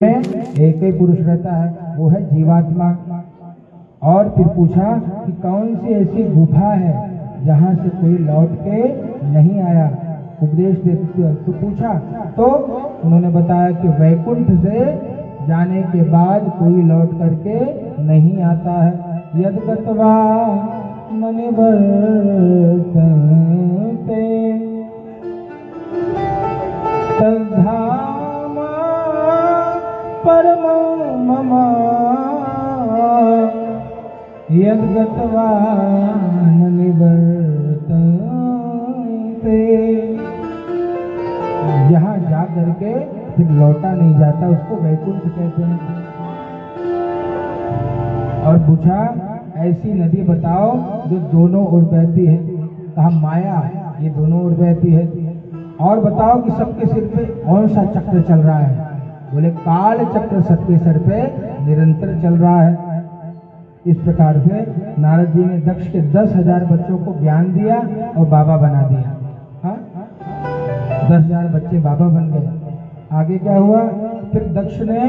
एक ही पुरुष रहता है, वो है जीवात्मा। और फिर पूछा कि कौन सी ऐसी गुफा है जहाँ से कोई लौट के नहीं आया। उपदेश देते तो पूछा तो उन्होंने बताया कि वैकुंठ से जाने के बाद कोई लौट करके नहीं आता है। यद गत्वा न निवर्तन्ते तद्धाम परमो मम यद गत्वा न निवर्तन्ते। यहाँ जा करके फिर लौटा नहीं जाता, उसको वैकुंठ कहते हैं। और पूछा ऐसी नदी बताओ जो दोनों ओर बहती है। कहा माया, ये दोनों ओर बहती है। और बताओ कि सबके सिर पे कौन सा चक्र चल रहा है। बोले काल चक्र सबके सिर पे निरंतर चल रहा है। इस प्रकार से नारद जी ने दक्ष के 10,000 बच्चों को ज्ञान दिया और बाबा बना दिया। हाँ, 10,000 बच्चे बाबा बन गए। आगे क्या हुआ, फिर दक्ष ने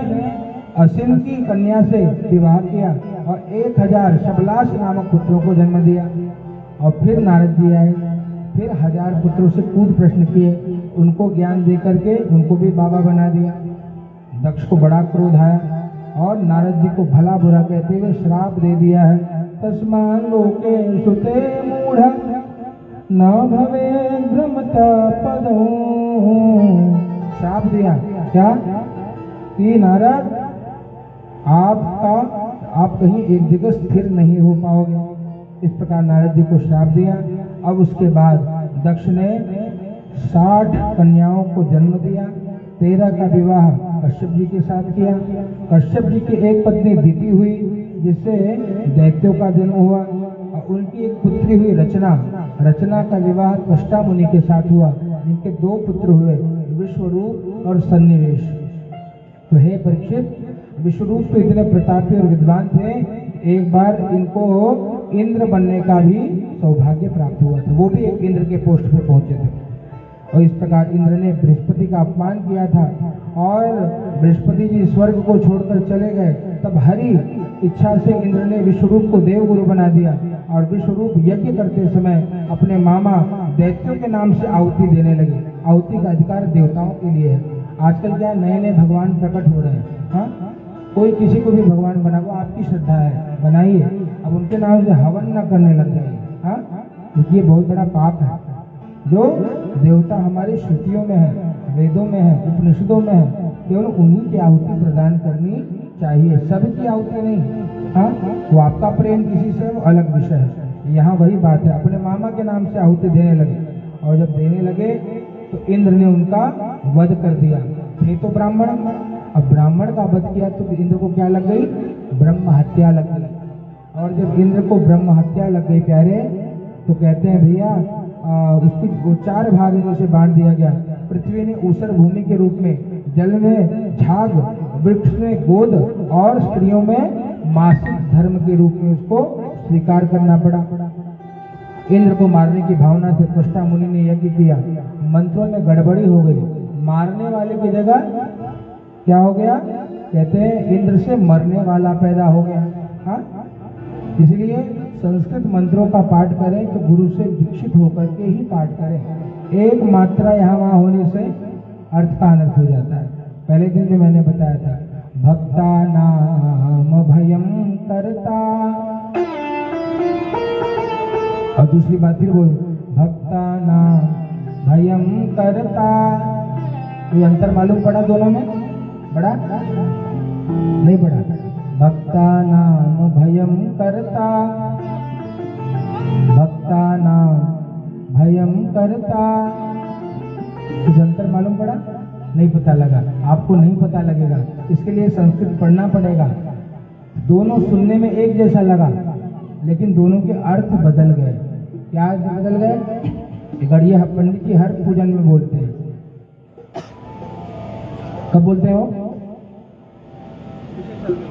असिन की कन्या से विवाह किया और 1,000 शबलाश नामक पुत्रों को जन्म दिया। और फिर नारद जी आए, फिर 1000 पुत्रों से कूट प्रश्न किए, उनको ज्ञान दे करके उनको भी बाबा बना दिया। दक्ष को बड़ा क्रोध आया और नारद जी को भला बुरा कहते हुए श्राप दे दिया है। तस्मान् लोके सुते मूढ़ न भवे भ्रमता पदो। श्राप दिया क्या कि नारद आप कहीं एक जगह स्थिर नहीं हो पाओगे। इस प्रकार नारद जी को श्राप दिया। अब उसके बाद दक्ष ने 60 कन्याओं को जन्म दिया। 13 का विवाह कश्यप जी के साथ किया। कश्यप जी की एक पत्नी दिति हुई जिससे दैत्यों का जन्म हुआ। और उनकी एक पुत्री हुई रचना। रचना का विवाह त्वष्टा मुनि के साथ हुआ, जिनके 2 पुत्र हुए, विश्वरूप और सन्निवेश। तो हे परीक्षित, विश्वरूप तो इतने प्रतापी और विद्वान थे, एक बार इनको इंद्र बनने का भी सौभाग्य प्राप्त हुआ था। वो भी एक इंद्र के पोस्ट पे पहुंचे थे। और इस प्रकार इंद्र ने बृहस्पति का अपमान किया था और बृहस्पति जी स्वर्ग को छोड़कर चले गए। तब हरि इच्छा से इंद्र ने विश्वरूप को देवगुरु बना दिया और विश्वरूप यज्ञ करते समय अपने मामा दैत्यों के नाम से आहुति देने लगे। आहुति का अधिकार देवताओं के लिए है। आजकल क्या नए नए भगवान प्रकट हो रहे हैं। हाँ, कोई किसी को भी भगवान बना, वो आपकी श्रद्धा है, बनाइए। अब उनके नाम से हवन न करने लग गए। हाँ, ये बहुत बड़ा पाप है। जो देवता हमारी श्रुतियों में है, वेदों में है, उपनिषदों में है, केवल उन्हीं की आहुति प्रदान करनी चाहिए, सबकी आहुति नहीं। हाँ, वो आपका प्रेम किसी से वो अलग विषय है। यहाँ वही बात है, अपने मामा के नाम से आहुति देने लगे और जब देने लगे तो इंद्र ने उनका वध कर दिया। थे तो ब्राह्मण, अब ब्राह्मण का वध किया तो इंद्र को क्या लग गई, ब्रह्म हत्या लग गई। और जब इंद्र को ब्रह्म हत्या लग गई प्यारे, तो कहते हैं भैया उसकी 4 भागों में से बांट दिया गया। पृथ्वी ने ऊसर भूमि के रूप में, जल में झाग, वृक्ष में गोद और स्त्रियों में मासिक धर्म के रूप में उसको स्वीकार करना पड़ा। इंद्र को मारने की भावना से त्वष्टा मुनि ने यज्ञ किया। मंत्रों में गड़बड़ी हो गई, मारने वाले की जगह क्या हो गया, कहते हैं इंद्र से मरने वाला पैदा हो गया। हाँ, इसलिए संस्कृत मंत्रों का पाठ करें तो गुरु से दीक्षित होकर के ही पाठ करें। एक मात्रा यहाँ वहाँ होने से अर्थ का अनर्थ हो जाता है। पहले दिन में मैंने बताया था, भक्ता नाम भयम करता। और दूसरी बात फिर बोल, भक्ता नाम भयम करता। ये अंतर मालूम पड़ा दोनों में? पड़ा नहीं पड़ा? भक्ता नाम भयम करता, भक्ता नाम भयम करता। कुछ अंतर मालूम पड़ा? नहीं पता लगा? आपको नहीं पता लगेगा, इसके लिए संस्कृत पढ़ना पड़ेगा। दोनों सुनने में एक जैसा लगा, लेकिन दोनों के अर्थ बदल गए। क्या बदल गए? गढ़िया पंडित जी हर पूजन में बोलते हैं। कब बोलते हो?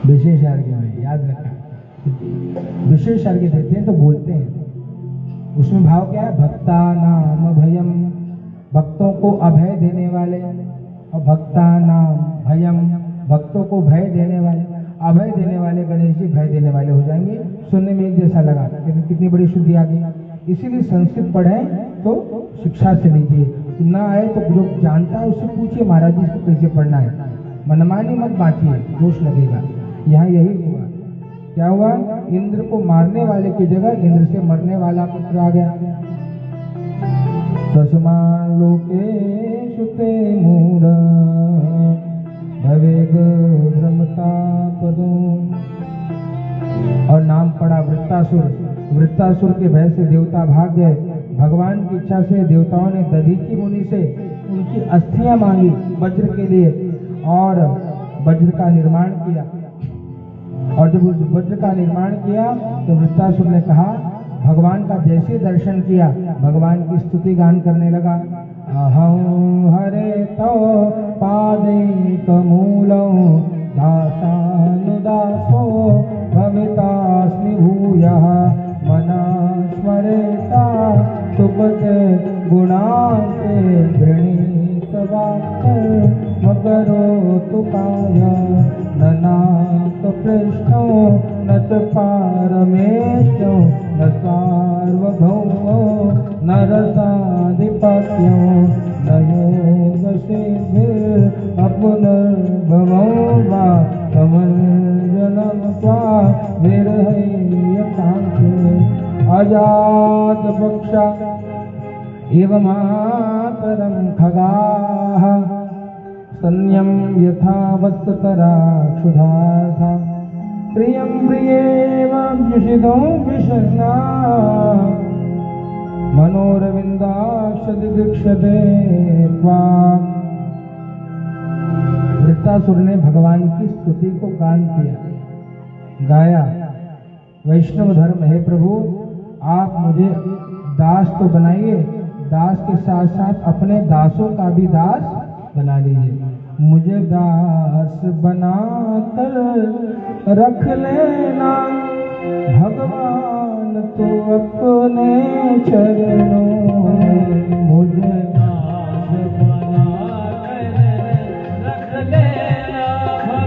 विशेष अर्घ्य में, याद रखना। विशेष अर्घ्य देते हैं तो बोलते हैं। उसमें भाव क्या है? भक्ता नाम भयम, भक्तों को अभय देने वाले। और भक्ता नाम भयम, भक्तों को भय देने वाले, अभय देने वाले गणेश जी भय देने वाले हो जाएंगे। सुनने में एक जैसा लगा, लेकिन कितनी बड़ी शुद्धि आ गई। इसीलिए संस्कृत पढ़ें तो शिक्षा से लीजिए, ना आए तो जो जानता है उससे पूछिए महाराज जी इसको कैसे पढ़ना है। मनमानी मत बांटिए, दोष लगेगा। यहाँ यही हुआ, क्या हुआ, इंद्र को मारने वाले की जगह इंद्र से मरने वाला पुत्र आ गया। तस्मान् लोकेषु ते मूढ भवेद ब्रह्मता पदो। और नाम पड़ा वृत्तासुर। वृत्तासुर के भय से देवता भाग गए। भगवान की इच्छा से देवताओं ने दधीचि मुनि से उनकी अस्थियां मांगी वज्र के लिए, और वज्र का निर्माण किया। और जब वज्र का निर्माण किया तो वृत्तासुर ने कहा, भगवान का जैसे दर्शन किया भगवान की स्तुति गान करने लगा। अहं हरे तो पादैकमूलौ दासानुदासो भवितास्मि भूयः मनः स्मरेता सुपते गुणान्ते गृणीतवाक्य मकरोतु काय ननाकपृष्ठो न च पारमेष्ठो न सार्वभौमो न रसाधिपत्यो न योगसिद्धिर् अपुनर्भवो वा कमलजलं त्वा विरहय्यकान्ते। अजातपक्षा एवमातरं खगाः सन्यं यथा वत्सतरा क्षुधार्था प्रियं प्रियेवाभ्युषितो विषण्णा मनोरविन्दाक्षदिदीक्षते त्वाम्। वृत्तासुर ने भगवान की स्तुति को गान किया, गाया। वैष्णव धर्म है प्रभु, आप मुझे दास तो बनाइए, दास के साथ साथ अपने दासों का भी दास बना लीजिए। मुझे दास बनाकर रख लेना भगवान तो अपने चरणों में। मुझे दास बनाकर रख लेना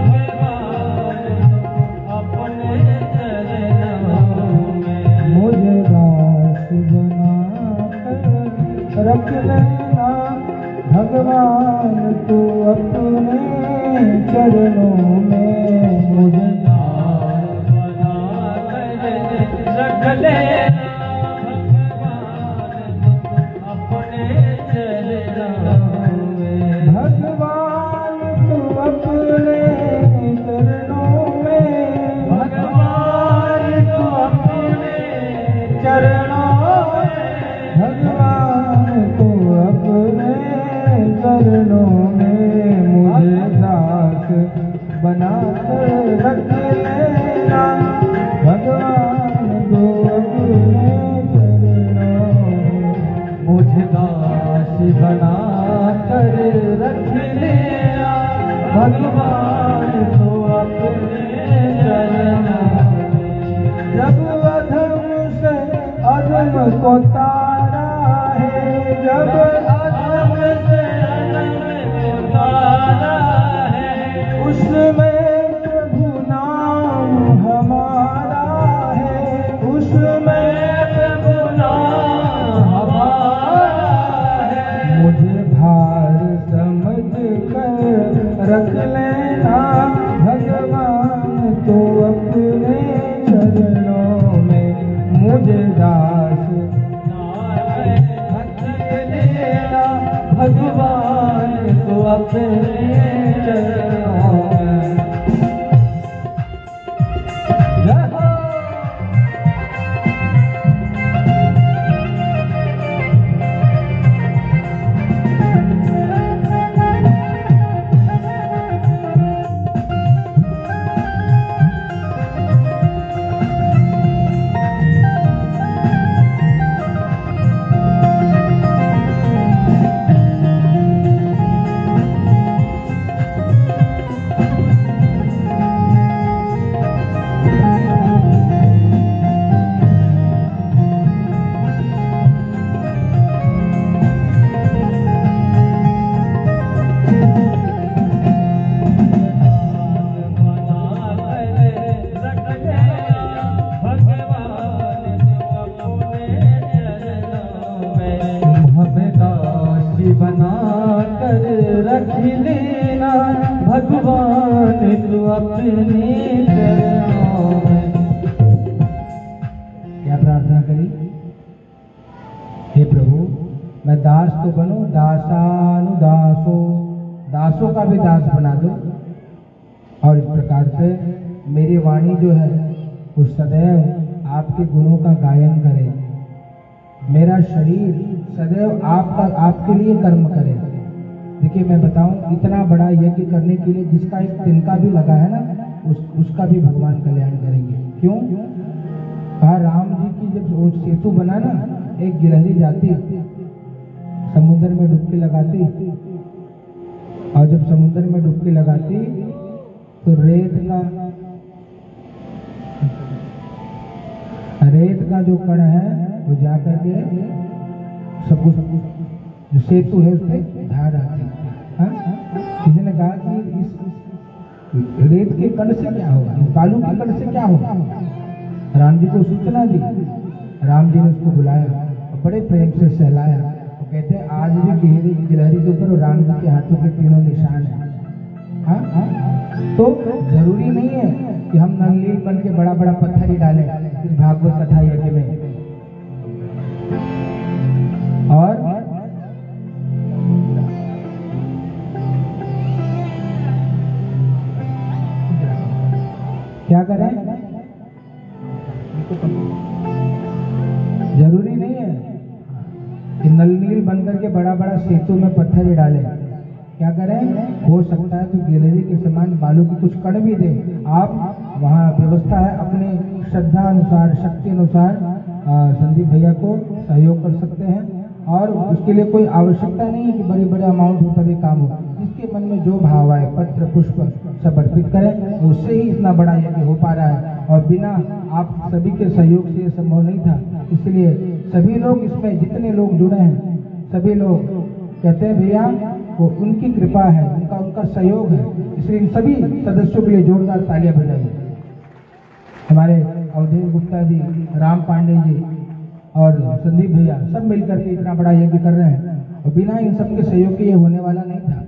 भगवान अपने चरणों में। मुझे दास बनाकर रख लेना भगवान तू अपने चरणों में। मुझे दास बनाकर रख लेना भगवान अपने चरणों में। भगवान तू अपने चरणों में, भगवान तू अपने चरणों में, भगवान तू अपने चरणों में। मुझे दास बनाकर रख लेना भगवान तू अपने चरणों में। मुझे दास बनाकर रख लेना भगवान तू अपने चरणों में। जब अधम से अधम को तारा है, जब अधम से अधम को तारा है, उसमें प्रभु नाम हमारा है, उसमें प्रभु नाम हमारा है। मुझे भार समझ कर रख लेना भगवान तो अपने चरणों में। मुझे दास रख लेना मृत्यु अपने चरणों में। क्या प्रार्थना करी? हे प्रभु, मैं दास तो बनूं, दासानुदासो, दासों का भी दास बना दो। और इस प्रकार से मेरी वाणी जो है वो सदैव आपके गुणों का गायन करे, मेरा शरीर सदैव आपके लिए कर्म करे। देखिए मैं बताऊं, इतना बड़ा यज्ञ करने के लिए जिसका एक तिनका भी लगा है ना, उसका भी भगवान कल्याण करेंगे। क्यों? कहा राम जी की जब वो सेतु बना ना, एक गिलहरी जाती समुद्र में डुबकी लगाती, और जब समुद्र में डुबकी लगाती तो रेत का जो कण है वो जाकर के सब जो सेतु है उस पर धार आती। किसी ने कहा कि इस रेत के कण से क्या होगा, इस बालू के कण से क्या होगा? राम जी को सूचना दी। राम जी ने उसको बुलाया और बड़े प्रेम से सहलाया। वो कहते हैं आज भी गिलहरी के ऊपर राम जी के हाथों के तीनों निशान है। तो जरूरी नहीं है कि हम नंगली बन के बड़ा बड़ा पत्थर ही डालें इस भागवत कथा यज्ञ में। और क्या करें? जरूरी नहीं है कि नलनील बनकर के बड़ा बड़ा सेतु में पत्थर ही डालें। क्या करें? हो सकता है तो गिलहरी के समान बालू की कुछ कण भी दे। आप वहाँ व्यवस्था है, अपने श्रद्धा अनुसार, शक्ति अनुसार संदीप भैया को सहयोग कर सकते हैं। और उसके लिए कोई आवश्यकता नहीं है कि बड़े बड़े अमाउंट हो तभी काम हो। जिसके मन में जो भाव आए, पत्र पुष्प सब अर्पित करें, उससे ही इतना बड़ा यज्ञ हो पा रहा है। और बिना आप सभी के सहयोग से ये संभव नहीं था। इसलिए सभी लोग इसमें जितने लोग जुड़े हैं, सभी लोग कहते हैं भैया वो उनकी कृपा है, उनका सहयोग है। इसलिए इन सभी सदस्यों के लिए जोरदार तालियां बजाइए। हमारे अवधेश गुप्ता जी, राम पांडे जी और संदीप भैया सब मिलकर के इतना बड़ा यज्ञ कर रहे हैं, और बिना इन सब के सहयोग के ये होने वाला नहीं था।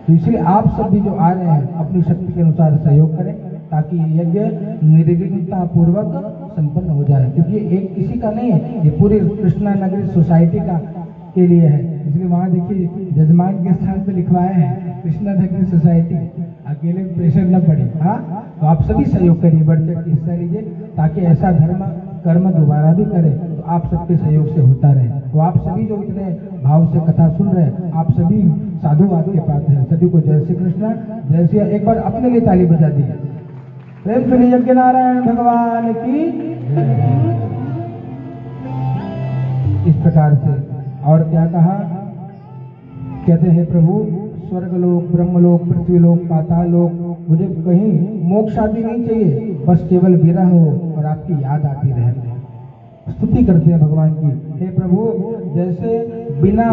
तो इसलिए आप सब भी जो आ रहे हैं अपनी शक्ति के अनुसार सहयोग करें, ताकि ये यज्ञ निर्विघ्नता पूर्वक संपन्न हो जाए। क्योंकि एक किसी का नहीं है, ये पूरी कृष्णा नगरी सोसाइटी का के लिए है। इसलिए वहाँ देखिए जजमान के स्थान पे लिखवाया है कृष्णा नगरी सोसाइटी, अकेले प्रेशर न पड़े। तो आप सभी सहयोग करिए, बढ़ चढ़ के हिस्सा लीजिए, ताकि ऐसा धर्म कर्म दोबारा भी करे तो आप सबके सहयोग से होता रहे। तो आप सभी जो इतने भाव से कथा सुन रहे हैं, आप सभी साधुवाद के पात्र हैं। सभी को जय श्री कृष्णा, जय श्री। एक बार अपने लिए ताली बजा दी प्रेम से। यज्ञ नारायण भगवान की इस प्रकार से। और क्या कहा? कहते हैं प्रभु स्वर्गलोक, ब्रह्मलोक, पृथ्वीलोक, पातालोक, मुझे कहीं मोक्ष आदि नहीं चाहिए, बस केवल विरह हो और आपकी याद आती रहे। स्तुति करते हैं भगवान की। हे प्रभु, जैसे बिना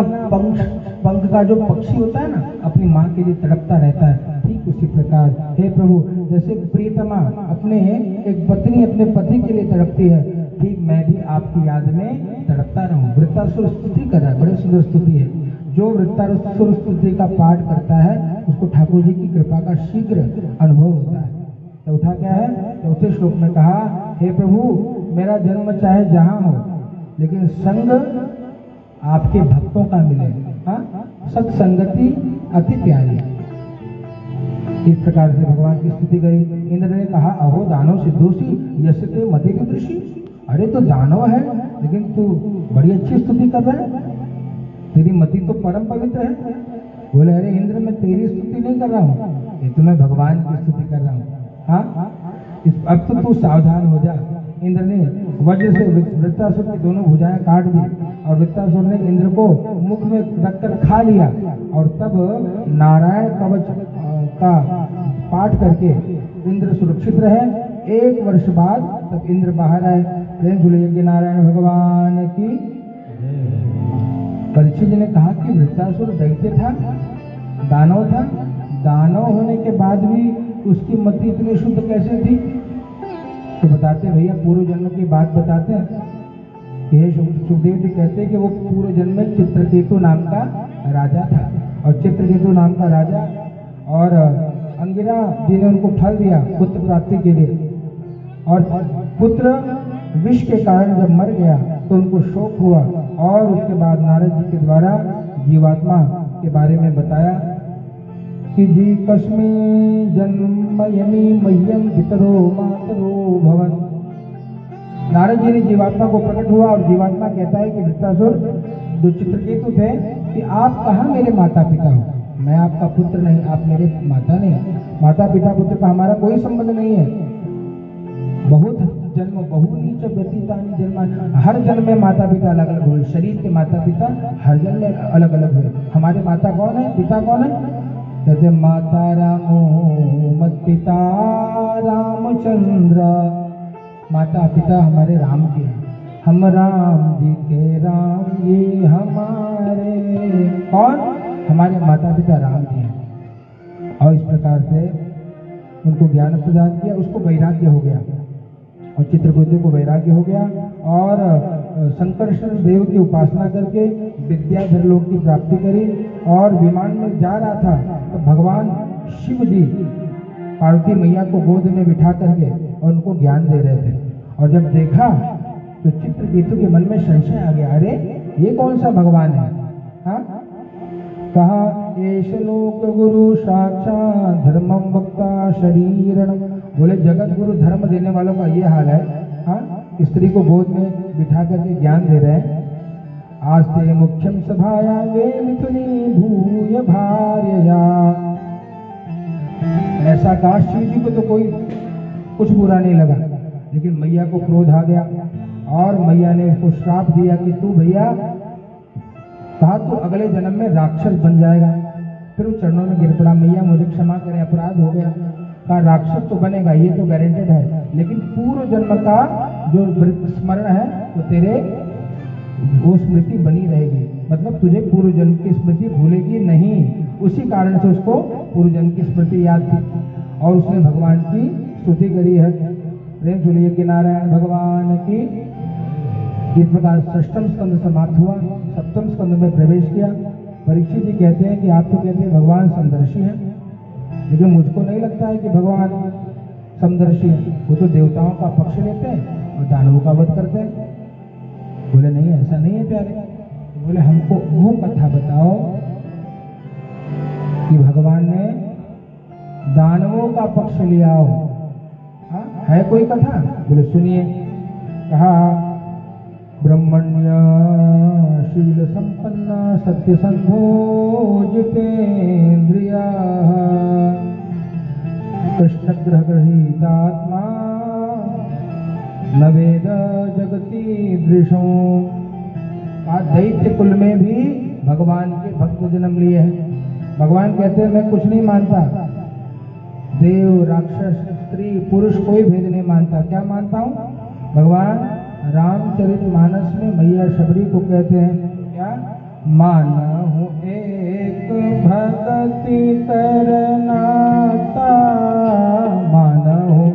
पंख का जो पक्षी होता है ना, अपनी माँ के लिए तड़पता रहता है, ठीक उसी प्रकार हे प्रभु, जैसे प्रियतमा अपने एक पत्नी अपने पति के लिए तड़पती है, ठीक मैं भी आपकी याद में तड़पता रहूं। वृत्तासुर स्तुति कर रहा है, बड़ी सुंदर स्तुति है। जो वृत्तासुर स्तुति का पाठ करता है उसको ठाकुर जी की कृपा का शीघ्र अनुभव होता है। चौथा क्या है? चौथे श्लोक में कहा, हे प्रभु, मेरा जन्म चाहे जहां हो, लेकिन संग आपके भक्तों का मिले। सत्संगति अति प्यारी। इस प्रकार से भगवान की स्तुति करी। इंद्र ने कहा, अहो दानव सिद्धोषी यशते मति विदृषी। अरे तो दानव है लेकिन तू बड़ी अच्छी स्तुति कर रहा है, तेरी मति तो परम पवित्र है। बोले, अरे इंद्र, मैं तेरी स्तुति नहीं कर रहा हूँ, ये तो मैं भगवान की स्तुति कर रहा हूँ। अब तो तू सावधान हो जा। इंद्र ने वज्र से वृत्तासुर की दोनों भुजाएं काट दी, और वृत्तासुर ने इंद्र को मुख में रखकर खा लिया। और तब नारायण कवच का पाठ करके इंद्र सुरक्षित रहे। 1 वर्ष बाद तब इंद्र बाहर आए। प्रेम से यज्ञ नारायण भगवान की। परीक्षित जी ने कहा कि वृत्तासुर दैत्य था, दानव था, दानव होने के बाद भी उसकी मति इतनी शुद्ध कैसे थी? तो बताते भैया, पूर्व जन्म की बात बताते हैं कि सुखदेव जी कहते हैं कि वो पूर्व जन्म में चित्रकेतु नाम का राजा था, और चित्रकेतु नाम का राजा और अंगिरा जी ने उनको फल दिया पुत्र प्राप्ति के लिए, और पुत्र विष के कारण जब मर गया तो उनको शोक हुआ, और उसके बाद नारद जी के द्वारा जीवात्मा के बारे में बताया कि जी कस्मे जन्मयमी मह्यम पितरो मातरो भवन। नारद जी ने जीवात्मा को प्रकट हुआ, और जीवात्मा कहता है कि वृत्रासुर जो चित्रकेतु थे कि आप कहाँ मेरे माता पिता हो, मैं आपका पुत्र नहीं, आप मेरे माता नहीं, माता पिता पुत्र का हमारा कोई संबंध नहीं है। बहुत जन्म बहु नीच व्यतीतानि जन्म, हर जन्म में माता पिता अलग अलग हुए, शरीर के माता पिता हर जन्म में अलग अलग हुए। हमारे माता कौन है, पिता कौन है? कहते माता रामो मत पिता रामचंद्र, माता पिता हमारे राम जी हैं, हम राम जी के राम, ये हमारे कौन, हमारे माता पिता राम जी हैं। और इस प्रकार से उनको ज्ञान प्रदान किया, उसको वैराग्य हो गया, और चित्रकूट को वैराग्य हो गया, और संकर्षण देव की उपासना करके विद्याधर लोक की प्राप्ति करी। और विमान में जा रहा था तो भगवान शिव जी पार्वती मैया को गोद में बिठा करके और उनको ज्ञान दे रहे थे, और जब देखा तो चित्रकेतु के मन में संशय आ गया, अरे ये कौन सा भगवान है? हाँ, कहा एष लोक गुरु साक्षात् धर्मं वक्ता शरीरणं, बोले जगत गुरु धर्म देने वालों का ये हाल है। हाँ, स्त्री को गोद में बिठा करके ज्ञान दे रहे हैं। आस्ते मुख्यम सभाया वे मिथुनी भूय भार्यया, ऐसा कहा। शिव जी को तो कोई कुछ बुरा नहीं लगा, लेकिन मैया को क्रोध आ गया, और मैया ने उसको श्राप दिया कि तू भैया, कहा तू अगले जन्म में राक्षस बन जाएगा। फिर वो चरणों में गिर पड़ा, मैया मुझे क्षमा करें, अपराध हो गया। कहा राक्षस तो बनेगा, ये तो गारंटेड है, लेकिन पूर्व जन्म का जो स्मरण है वो तेरे वो स्मृति बनी रहेगी, मतलब तुझे पूर्व जन्म की स्मृति भूलेगी नहीं। उसी कारण से उसको पूर्व जन्म की स्मृति याद थी, और उसने भगवान की स्तुति करी है। प्रेम सुनिए कि नारायण भगवान की। इस प्रकार षष्ठम स्कंद समाप्त हुआ, सप्तम स्कंद में प्रवेश किया। परीक्षित जी कहते हैं कि आप तो कहते हैं भगवान समदर्शी हैं, लेकिन मुझको नहीं लगता है कि भगवान समदर्शी है, वो तो देवताओं का पक्ष लेते हैं और दानवों का वध करते हैं। बोले नहीं, ऐसा नहीं है प्यारे। बोले हमको वो कथा बताओ कि भगवान ने दानवों का पक्ष लिया हो। हाँ, है कोई कथा? बोले सुनिए। कहा ब्रह्मण्य शील संपन्न सत्यसंधो जितेन्द्रिया कृष्ण ग्रह गृहीतात्मा न वेद जगती दृशों। दैत्य कुल में भी भगवान के भक्त जन्म लिए हैं। भगवान कहते हैं मैं कुछ नहीं मानता, देव राक्षस स्त्री पुरुष कोई भेद नहीं मानता। क्या मानता हूँ? भगवान रामचरितमानस में मैया शबरी को कहते हैं क्या? मानहु एक भक्ति करनाता, मानहु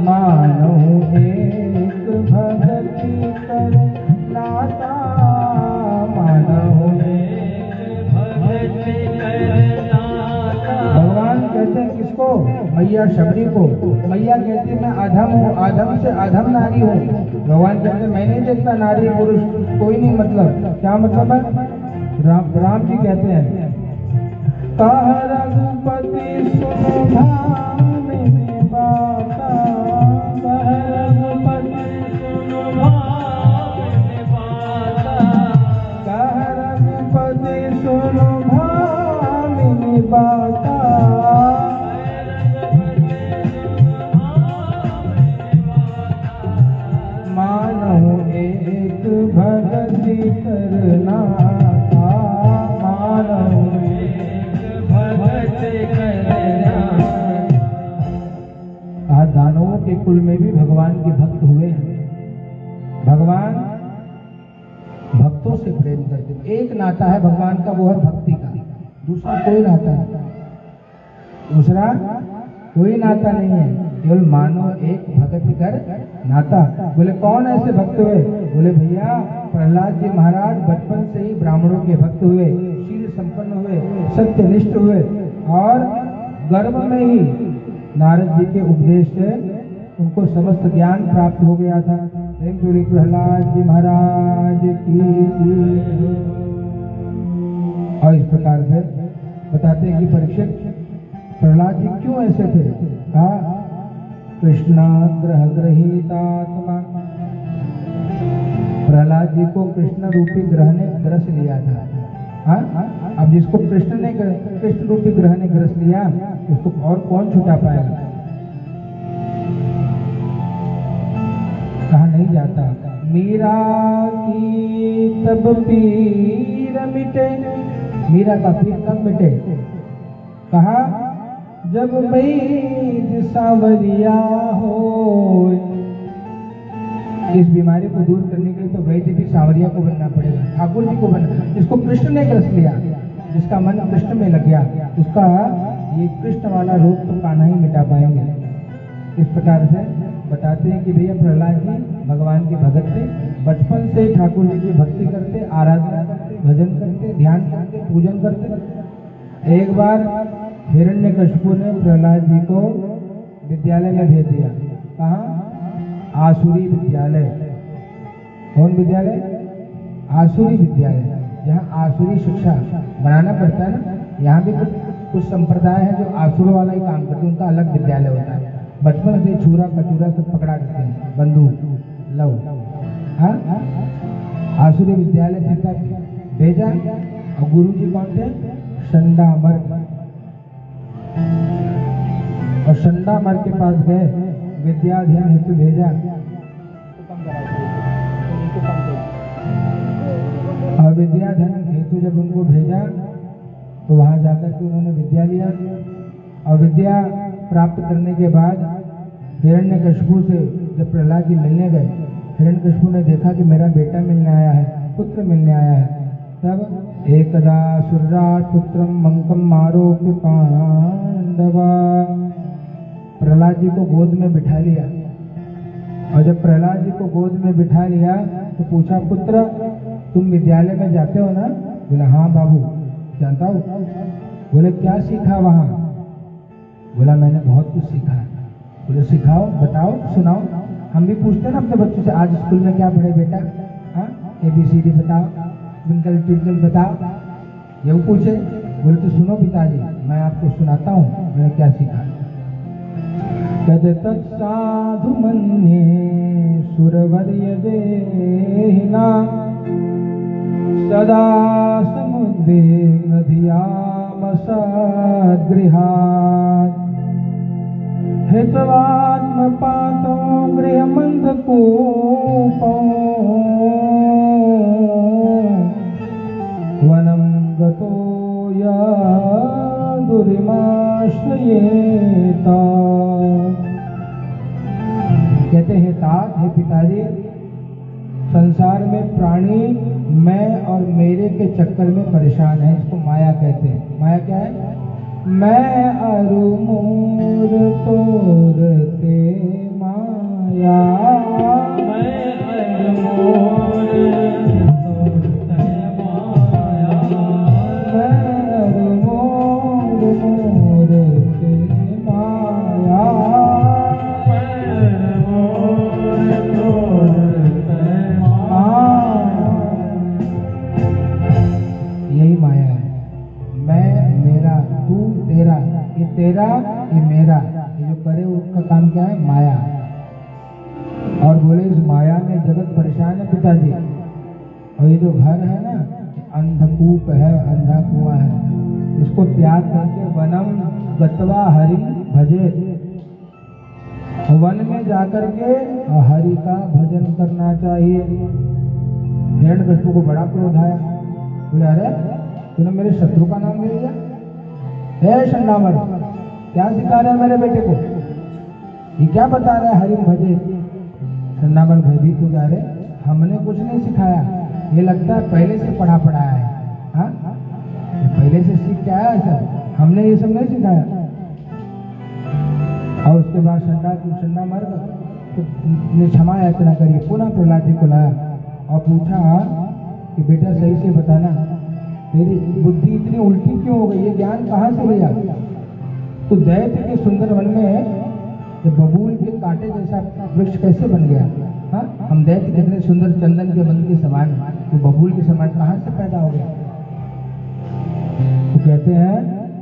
मानहु एक भक्ति करनाता, मानहु एक भक्ति करनाता। भगवान कहते हैं किसको? मैया शबरी को। मैया कहती है मैं अधम हूँ, अधम से अधम नारी हूँ। भगवान कहते हैं मैं नहीं देखता नारी पुरुष कोई नहीं, मतलब क्या मतलब है? राम जी कहते हैं कह रघुपति सुनो भामिनी बाता, कह रघुपति सुनो भामिनी बाता, कह रघुपति सुनो भामिनी बाता, मानहु एक भक्ति करनाता, मानहु एक भक्ति करनाता। दानवों के कुल में भी भगवान के भक्त हुए हैं। भगवान भक्तों से प्रेम करते हैं। एक नाता है भगवान का, वो है भक्ति का, दूसरा कोई नाता नहीं, दूसरा कोई नाता नहीं है, केवल मानो एक भक्ति कर नाता। बोले कौन ऐसे भक्त हुए? बोले भैया प्रहलाद जी महाराज बचपन से ही ब्राह्मणों के भक्त हुए, क्षीर संपन्न हुए, सत्यनिष्ठ हुए और गर्भ में ही नारद जी के उपदेश से उनको समस्त ज्ञान प्राप्त हो गया था। प्रेम जोड़ी प्रहलाद जी महाराज की। और इस प्रकार से बताते हैं कि परीक्षित प्रहलाद जी क्यों ऐसे थे। कहा कृष्णाग्रह गृहीतात्मा, प्रहलाद जी को कृष्ण रूपी ग्रह ने ग्रस लिया था। हाँ, अब जिसको कृष्ण रूपी ग्रह ने ग्रस लिया उसको और कौन छुटा पाएगा। कहा नहीं जाता। मीरा की तब पीर मिटे, मीरा का पीर कब मिटे। कहा जब वैद्य सांवरिया हो, इस बीमारी को दूर करने के लिए तो वैद्य भी सांवरिया को बनना पड़ेगा, ठाकुर जी को बनना। जिसको कृष्ण ने ग्रस लिया, जिसका मन कृष्ण में लग गया, उसका ये कृष्ण वाला रोग तो कान्हा ही मिटा पाएंगे। इस प्रकार से बताते हैं कि भैया प्रहलाद जी भगवान के भगत थे, बचपन से ठाकुर जी की भक्ति करते, आराधना करते, भजन करते, ध्यान करते, पूजन करते। एक बार हिरण्यकशिपु ने प्रहलाद जी को विद्यालय में भेज दिया। कहाँ? आसुरी विद्यालय। कौन विद्यालय? आसुरी विद्यालय, जहाँ आसुरी शिक्षा बनाना पड़ता है ना। यहाँ भी कुछ संप्रदाय है जो आसुर वाला ही काम करते हैं, उनका अलग विद्यालय होता है। बचपन से छुरा कचूरा सब पकड़ा देते हैं, बंदूक लव। हाँ, आसुरी विद्यालय से भेजा। और गुरु जी कौन थे? शंडामर्ग। और शंडामर्ग के पास गए, विद्याध्ययन हेतु भेजा। और विद्याध्ययन हेतु जब उनको भेजा तो वहां जाकर के उन्होंने विद्या लिया। और विद्या प्राप्त करने के बाद हिरण्यकशिपु से जब प्रहलाद जी मिलने गए, हिरण्यकशिपु ने देखा कि मेरा बेटा मिलने आया है, पुत्र मिलने आया है। तब एकदा सुराट पुत्रम मंकम आरोप्य पांडवा, प्रहलाद जी को गोद में बिठा लिया। और जब प्रहलाद जी को गोद में बिठा लिया तो पूछा, पुत्र तुम विद्यालय में जाते हो ना? बोला हाँ बाबू जानता हूँ। बोले क्या सीखा वहाँ? बोला मैंने बहुत कुछ सीखा। बोले सिखाओ, बताओ, सुनाओ। हम भी पूछते हैं ना अपने बच्चों से, आज स्कूल में क्या पढ़े बेटा? हाँ, ABCD बताओ, ट्विंकल ट्विंकल बताओ, ये पूछे। बोले तो सुनो पिताजी, मैं आपको सुनाता हूँ मैंने क्या सीखा। कहते तत्साधु मन्ये सुरवर्य देहिना सदा समुद्रेण धियाम सद्गृहात् हितवात्मपातो गृहमन्धकूपो वनं गतो यदुरिमाश्रयेत। कहते हैं तात, हे पिताजी, संसार में प्राणी मैं और मेरे के चक्कर में परेशान है। इसको माया कहते हैं। माया क्या है? मैं अरु मोर तोरते माया, मैं अरु मोर तोरते माया, मैं अरु मोर मोरते माया, मैं अरु मोर तोरते माया। यही माया है। मैं, मेरा, तू, तेरा, ये तेरा, ये मेरा, ये जो करे उसका काम क्या है? माया। और बोले इस माया में जगत परेशान है पिताजी। और ये जो घर है ना, अंधकूप है, अंधा कुआं है, इसको त्याग करके वनम गत्वा हरि भजे, वन में जाकर के हरि का भजन करना चाहिए। हिरण्यकशिपु को बड़ा क्रोध आया। बोले अरे तूने मेरे शत्रु का नाम ले लिया। हे शंडामर्ग, क्या सिखा रहा है मेरे बेटे को? ये क्या बता रहा है हरि भजे? शंडामर्ग भयभीत हो गया। अरे हमने कुछ नहीं सिखाया, ये लगता है पहले से पढ़ा पढ़ाया है। हाँ, पहले से सीख के आया है सर, हमने ये सब नहीं सिखाया। और उसके बाद शंडामर्ग ने क्षमा याचना करी, पुनः प्रहलाद जी को लाया और पूछा कि बेटा सही से बताना तेरी बुद्धि इतनी उल्टी क्यों हो गई, ये ज्ञान कहाँ से लिया? तो दैत्य के सुंदर वन में ये बबूल के कांटे जैसा वृक्ष कैसे बन गया? हाँ, हम दैत्य कितने सुंदर चंदन के वन के समान, तो बबूल के समान कहाँ से पैदा हो गया? तो कहते हैं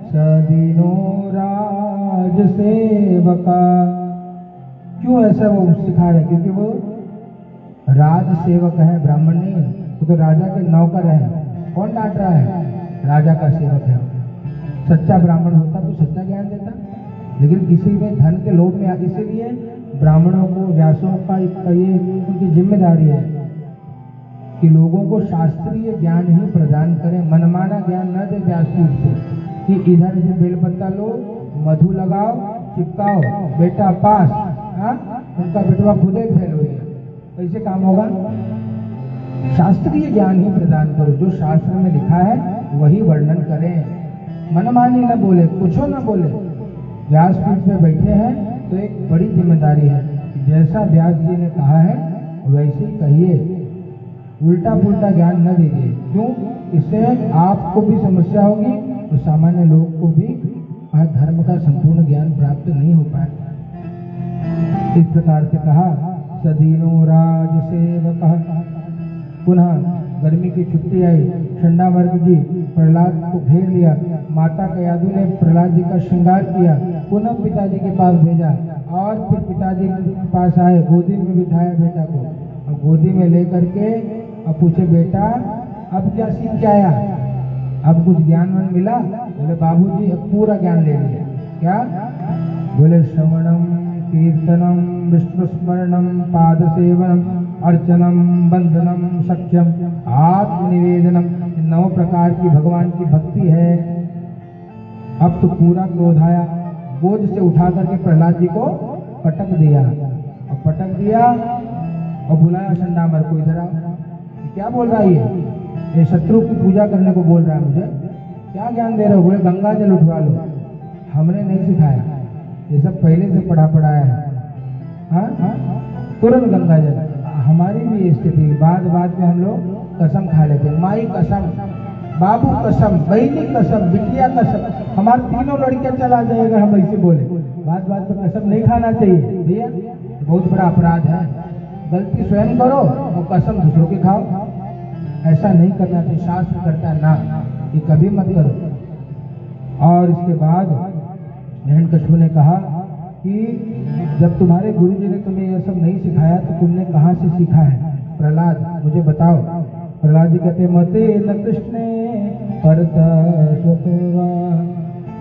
सदीनो राज सेवका। क्यों ऐसा वो सिखा रहे? क्योंकि वो राज सेवक है, ब्राह्मण नहीं है। तो राजा के नौकर है। कौन डांट रहा है? राजा का सेवक है। सच्चा ब्राह्मण होता तो सच्चा ज्ञान देता, लेकिन किसी में धन के लोभ में आगे, इसीलिए ब्राह्मणों को, व्यासों का ये उनकी जिम्मेदारी है कि लोगों को शास्त्रीय ज्ञान ही प्रदान करें, मनमाना ज्ञान न दे व्यासपीठ से कि इधर से बेलपत्ता लो, मधु लगाओ, चिपकाओ, बेटा पास। हाँ, उनका बेटवा खुदे फेल हो गया, कैसे काम होगा? शास्त्रीय ज्ञान ही प्रदान करो, जो शास्त्र में लिखा है वही वर्णन करें, मनमानी न बोले, कुछ न बोले। व्यासपीठ पे बैठे हैं तो एक बड़ी जिम्मेदारी है, जैसा व्यास जी ने कहा है वैसे ही कहिए, उल्टा पुल्टा ज्ञान न दीजिए। क्यों? इससे आपको भी समस्या होगी और सामान्य लोग को भी धर्म का संपूर्ण ज्ञान प्राप्त नहीं हो पाएगा। इस प्रकार से कहा सदीनो राज सेवक। पुनः गर्मी की छुट्टी आई, चंडामर्क जी प्रहलाद को घेर लिया। माता कयादु ने प्रहलाद जी का श्रृंगार किया, पुनः पिताजी के पास भेजा और फिर पिताजी के पास आए, गोदी में बिठाया बेटा को और गोदी में लेकर के अब पूछे बेटा अब क्या सीख के आया, अब कुछ ज्ञान वन मिला? बोले बाबूजी अब पूरा ज्ञान ले लिया। क्या? बोले श्रवणम कीर्तनम विष्णु स्मरणम पाद सेवनम अर्चनम बंधनम सख्यम आत्मनिवेदनम, 9 प्रकार की भगवान की भक्ति है। अब तो पूरा क्रोध आया, गोद से उठा करके प्रहलाद जी को पटक दिया और पटक दिया और बुलाया चंडामर को, इधर आओ। क्या बोल रहा है ये शत्रु की पूजा करने को बोल रहा है मुझे, क्या ज्ञान दे रहे हो? बोले गंगा जल उठवा लो। हमने नहीं सिखाया, ये सब पहले से पढ़ाया है। हाँ, तुरंत गंगा जल। हमारी भी स्थिति बाद में हम लोग कसम खा लेते, माई कसम, बाबू कसम, बहनी कसम, बिटिया कसम, हमारे तीनों लड़कियां चला जाएगा, हम ऐसे बोले। बात में कसम नहीं खाना चाहिए भैया, बहुत बड़ा अपराध है। गलती स्वयं करो और कसम दूसरों की खाओ, ऐसा नहीं करना चाहिए। शास्त्र करता ना, ये कभी मत करो। और इसके बाद हिरण्यकशिपु ने कहा कि जब तुम्हारे गुरु जी ने तुम्हें यह सब नहीं सिखाया तो तुमने कहाँ से सीखा है? प्रहलाद मुझे बताओ। प्रहलाद जी कहते मते न कृष्ण परत स्वतवा।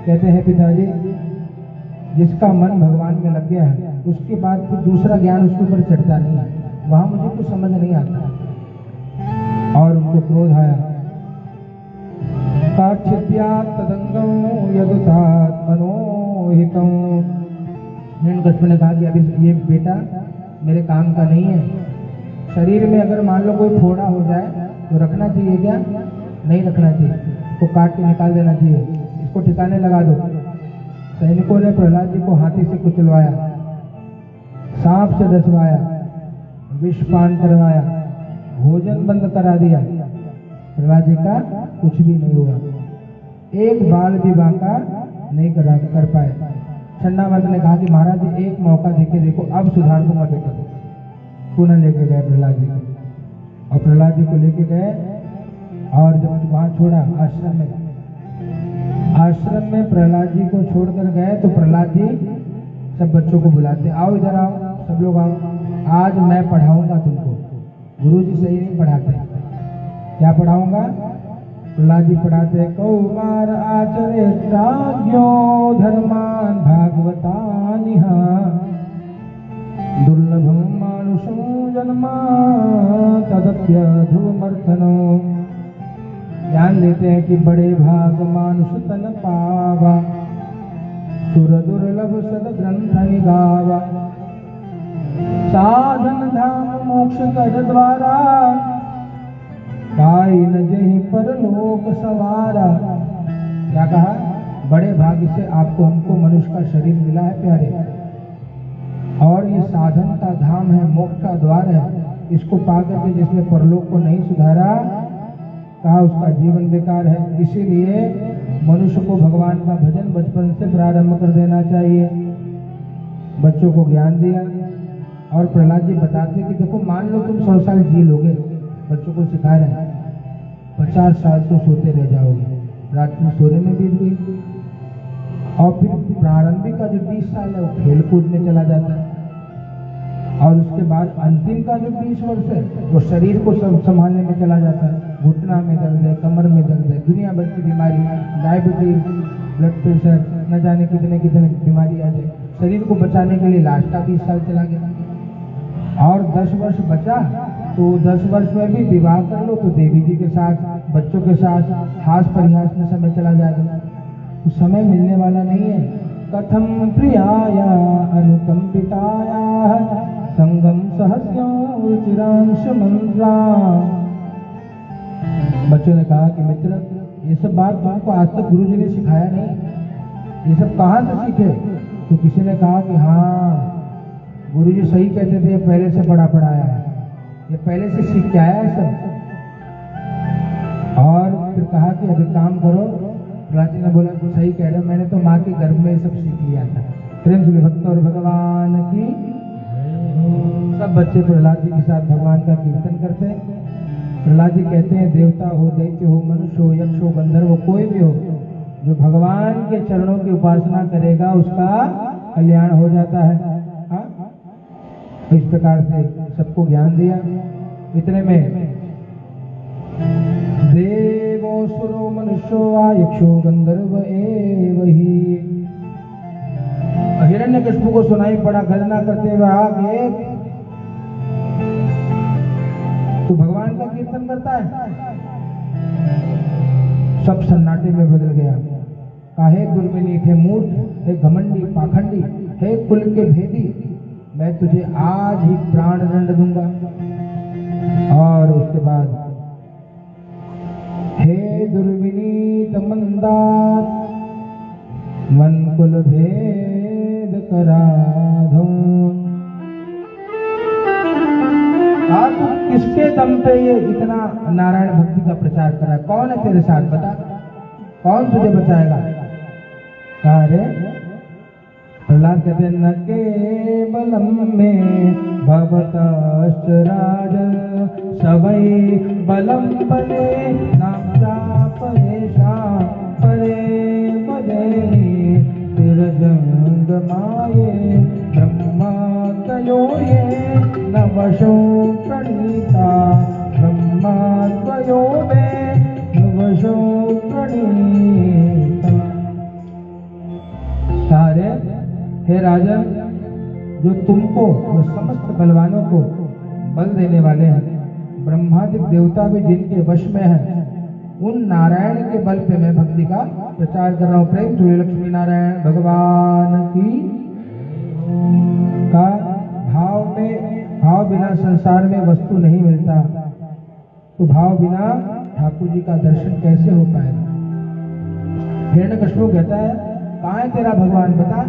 कहते हैं पिताजी जिसका मन भगवान में लग गया है उसके बाद फिर दूसरा ज्ञान उसके ऊपर चढ़ता नहीं है, वहां मुझे कुछ समझ नहीं आता। और उनको क्रोध आया। तदंगम यदुतात्मनोहितम। हिरण्यकशिपु ने कहा कि अभी ये बेटा मेरे काम का नहीं है। शरीर में अगर मान लो कोई फोड़ा हो जाए तो रखना चाहिए क्या? नहीं रखना चाहिए, इसको काट के निकाल देना चाहिए, इसको ठिकाने लगा दो। सैनिकों ने प्रहलाद जी को हाथी से कुचलवाया, सांप से डसवाया, विषपान करवाया, भोजन बंद करा दिया। प्रहलाद जी का कुछ भी नहीं हुआ, एक बाल भी बांका नहीं कर पाए। चंडामर्क ने कहा कि महाराज जी एक मौका देके देखो, अब सुधार दूंगा बेटा को। पुनः लेके गए प्रहलाद जी को और प्रहलाद जी को लेके गए और जब वहां छोड़ा आश्रम में प्रहलाद जी को छोड़कर गए तो प्रहलाद जी सब बच्चों को बुलाते, आओ इधर आओ, सब लोग आओ, आज मैं पढ़ाऊंगा तुमको। गुरु जी सही नहीं पढ़ाते, क्या पढ़ाऊंगा? प्रहलाद जी पढ़ाते कौमार आचरे प्राज्ञो धर्मान भागवतानिहा दुर्लभम मानुषो जन्मा तदप्य ध्रुवमर्थनो। ज्ञान देते हैं कि बड़े भाग मानुष तन पावा सुर दुर्लभ सद ग्रंथ निगावा साधन धाम मोक्ष कर द्वारा काई न जहि परलोक सवारा। क्या कहा? बड़े भाग्य से आपको हमको मनुष्य का शरीर मिला है प्यारे, और ये साधन का धाम है, मोक्ष का द्वार है। इसको पाकर के जिसने परलोक को नहीं सुधारा कहा उसका जीवन बेकार है। इसीलिए मनुष्य को भगवान का भजन बचपन से प्रारंभ कर देना चाहिए। बच्चों को ज्ञान दिया और प्रहलाद जी बताते कि देखो मान लो तुम 100 साल जी लोगे, बच्चों को सिखा रहे हैं, 50 साल तो सोते रह जाओगे, रात में सोने में बीत गई। और फिर प्रारंभिक का जो 20 साल है वो खेल कूद में चला जाता है, और उसके बाद अंतिम का जो 20 वर्ष है वो शरीर को सब संभालने में चला जाता है। घुटना में दर्द है, कमर में दर्द है, दुनिया भर की बीमारी, डायबिटीज, ब्लड प्रेशर, न जाने कितने कितने बीमारी आ जाए। शरीर को बचाने के लिए लास्ट का 20 साल चला गया। और 10 वर्ष बचा तो 10 वर्ष में भी विवाह कर लो तो देवी जी के साथ, बच्चों के साथ हास परिहास में समय चला जाएगा। तो समय मिलने वाला नहीं है। कथम प्रियाया अनुकंपिताया संगम सहस्यों रुचिरांश मंत्रा। बच्चों ने कहा कि मित्र, ये सब बात तुमको आज तक गुरु जी ने सिखाया नहीं, ये सब कहाँ से सीखे? तो किसी ने कहा कि हाँ गुरु जी सही कहते थे, पहले से पढ़ा पढ़ाया है, ये पहले से सीख के आया है सब। और फिर कहा कि अभी काम करो। प्रहलाद जी ने बोला तो सही कह रहे हो, मैंने तो माँ के गर्भ में सब सीख लिया था। प्रेम से भक्त और भगवान की। सब बच्चे प्रहलाद जी के साथ भगवान का कीर्तन करते हैं। प्रहलाद जी कहते हैं देवता हो, दैत्य हो, मनुष्य हो, यक्ष हो, गंधर्व हो, कोई भी हो, जो भगवान के चरणों की उपासना करेगा उसका कल्याण हो जाता है। हाँ, इस प्रकार से सबको ज्ञान दिया। इतने में देवो सुरो मनुष्यो वा यक्षो गंधर्व एव ही। हिरण्यकशिपु को सुनाई पड़ा गर्जना करते हुए आगे, तो भगवान का कीर्तन करता है। सब सन्नाटे में बदल गया। काहे दुर्विनीत है मूर्ख, हे घमंडी पाखंडी, हे कुल के भेदी, मैं तुझे आज ही प्राण दंड दूंगा। और उसके बाद हे दुर्विनीत मंदात, मन कुल भेद कराधो। आप किसके दम पे ये इतना नारायण भक्ति का प्रचार कर रहा है? कौन है तेरे साथ? बता, कौन तुझे बचाएगा? कहा रे? प्रहलाद कहते न केवलम में भवतश्च राजन सवै बलम परे नामचा परेशान परे बदेहि तिरजंग माये ब्रह्मा तयो ये नवशो प्रणीता ब्रह्मा तयो में नवशो प्रणीता। सारे हे राजन, जो तुमको और समस्त बलवानों को बल देने वाले हैं, ब्रह्मादि देवता भी जिनके वश में हैं, उन नारायण के बल पे मैं भक्ति का प्रचार कर रहा हूँ। प्रेम से लक्ष्मी नारायण भगवान की। का भाव बिना संसार में वस्तु नहीं मिलता, तो भाव बिना ठाकुर जी का दर्शन कैसे हो पाएगा? हिरण्यकशिपु कहता है कहाँ है तेरा भगवान, बता।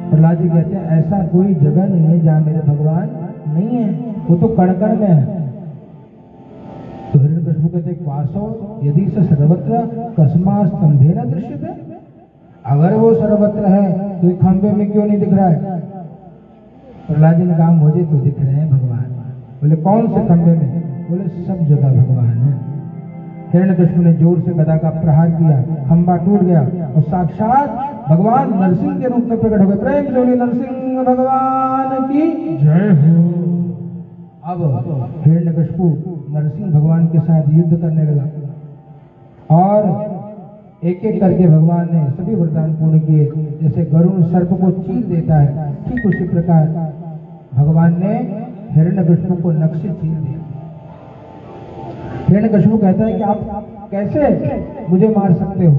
प्रहलाद जी कहते हैं ऐसा कोई जगह नहीं है जहाँ मेरे भगवान नहीं है, वो तो कण कण में है। तो हिरण्यकशिपु कहते वासो यदि से सर्वत्र कस्मा स्तंभे न दृश्यते। अगर वो सर्वत्र है तो एक खंबे में क्यों नहीं दिख रहा है? प्रहलाद जी ने कहा मुझे तो दिख रहे हैं भगवान। बोले कौन से खंबे में? बोले सब जगह भगवान है। हिरण्यकशिपु ने जोर से गदा का प्रहार किया, खंबा टूट गया और साक्षात भगवान नरसिंह के रूप में प्रकट हो गए। प्रेम से नरसिंह भगवान की जय हो। अब हिरण्यकशिपु नरसिंह भगवान के साथ युद्ध करने लगा और एक एक करके भगवान ने सभी वरदान पूर्ण किए। जैसे गरुड़ सर्प को चीर देता है, ठीक उसी प्रकार भगवान ने हिरण्यकशिपु को नख से चीर दिया। हिरण्यकशिपु कहता है कि आप कैसे मुझे मार सकते हो?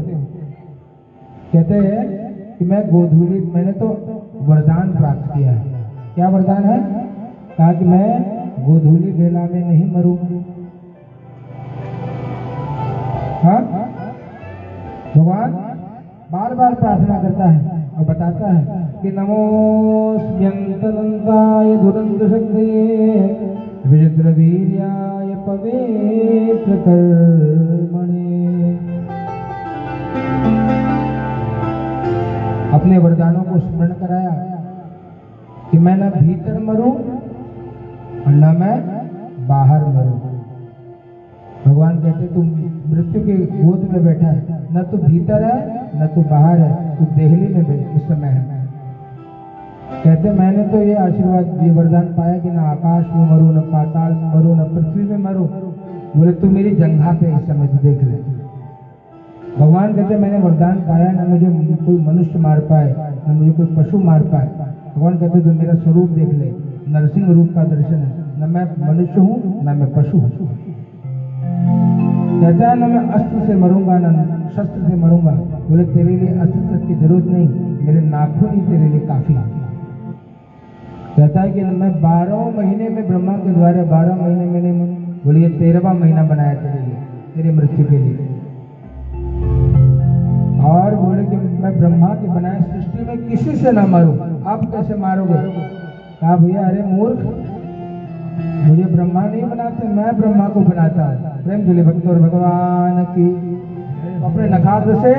कहते हैं कि मैंने तो वरदान प्राप्त किया है। क्या वरदान है? कहा कि मैं गोधूली बेला में नहीं मरूं। हाँ, भगवान बार बार प्रार्थना करता है और बताता है कि नमोऽस्म्यन्तनन्ताय दुरन्त शक्तिये विचित्रवीर्याय पवित्र कर्मणे। अपने वरदानों को स्मरण कराया कि मैं न भीतर मरूं और न मैं बाहर मरूं। भगवान कहते तू मृत्यु के गोद में बैठा है, न तू भीतर है न तू बाहर है, तू देहली में इस समय है। कहते मैंने तो ये आशीर्वाद ये वरदान पाया कि न आकाश में मरूं, न पाताल में मरूं, न पृथ्वी में मरूं। बोले तू मेरी जंघा पे इस समय तू देख ले। भगवान कहते मैंने वरदान पाया, न मुझे कोई मनुष्य मार पाए न मुझे कोई पशु मार पाए। भगवान कहते तू मेरा स्वरूप देख ले, नरसिंह रूप का दर्शन है, न मैं मनुष्य हूँ न मैं पशु हूँ। कहता है न मैं अस्त्र से मरूंगा न शस्त्र से मरूंगा। बोले तेरे लिए अस्त्र की जरूरत नहीं, मेरे नाखून ही तेरे लिए काफी। कहता है कि मैं 12 महीने में ब्रह्मा के द्वारा 12 महीने में नहीं, बोलिए 13वां महीना बनाया तेरे लिए, तेरी मृत्यु के लिए। और बोले कि मैं ब्रह्मा की बनाए सृष्टि में किसी से ना मरूं। आप कैसे मारोगे? कहा भैया अरे मूर्ख, मुझे ब्रह्मा नहीं बनाते, मैं ब्रह्मा को बनाता हूँ। प्रेम जुले भक्त और भगवान की अपने नखाग्र से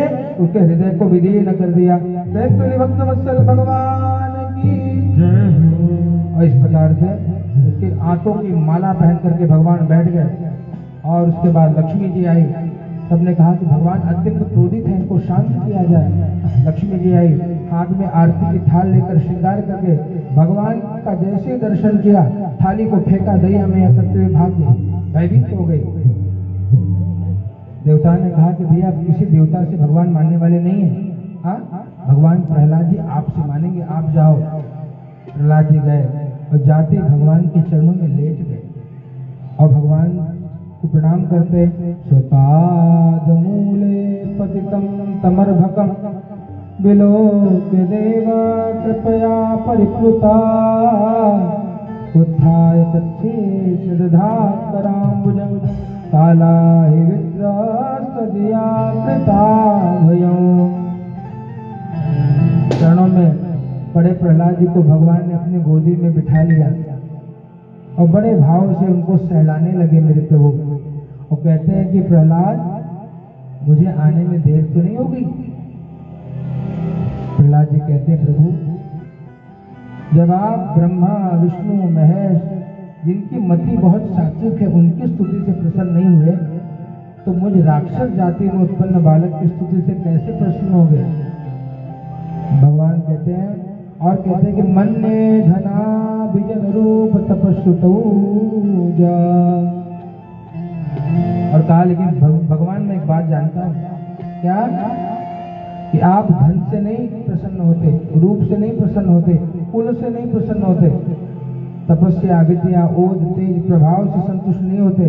उसके हृदय को विलीन कर दिया। प्रेम जुले भक्त वत्सल भगवान की। और इस प्रकार से उसके आंतों की माला पहन करके भगवान बैठ गए। और उसके बाद लक्ष्मी जी आई। सबने कहा कि भगवान अत्यंत क्रोधित है, इनको शांत किया जाए। लक्ष्मी जी आई, हाथ में आरती की थाल लेकर श्रृंगार करके भगवान का जैसे दर्शन किया, थाली को फेंका, दया में करते हुए भाग गई, भयभीत हो गई। देवता ने कहा कि भैया आप किसी देवता से भगवान मानने वाले नहीं है। हाँ भगवान प्रहलाद जी आपसे मानेंगे, आप जाओ। प्रहलाद जी गए और जाते भगवान के चरणों में लेट गए और भगवान को प्रणाम करते। स्वपाद मूले पतितम तमर्भकम विलोक्य देवा कृपया परिप्लुता उत्थाय तच्छे दधाकराम्बुजं कालाहि विद्रस्तदिया कृताभयं। चरणों में बड़े प्रहलाद जी को भगवान ने अपनी गोदी में बिठा लिया और बड़े भाव से उनको सहलाने लगे मेरे प्रभु। और कहते हैं कि प्रहलाद मुझे आने में देर तो नहीं होगी? प्रहलाद जी कहते हैं प्रभु जब आप ब्रह्मा विष्णु महेश जिनकी मति बहुत सात्विक है उनकी स्तुति से प्रसन्न नहीं हुए तो मुझ राक्षस जाति में उत्पन्न बालक की स्तुति से कैसे प्रसन्न हो गए? भगवान कहते हैं और कहते हैं कि मन ने धना विजन रूप तपस्ुतौजा। और कहा लेकिन भगवान मैं एक बात जानता हूँ, क्या कि आप धन से नहीं प्रसन्न होते, रूप से नहीं प्रसन्न होते, कुल से नहीं प्रसन्न होते, तपस्या विद्या ओज तेज प्रभाव से संतुष्ट नहीं होते।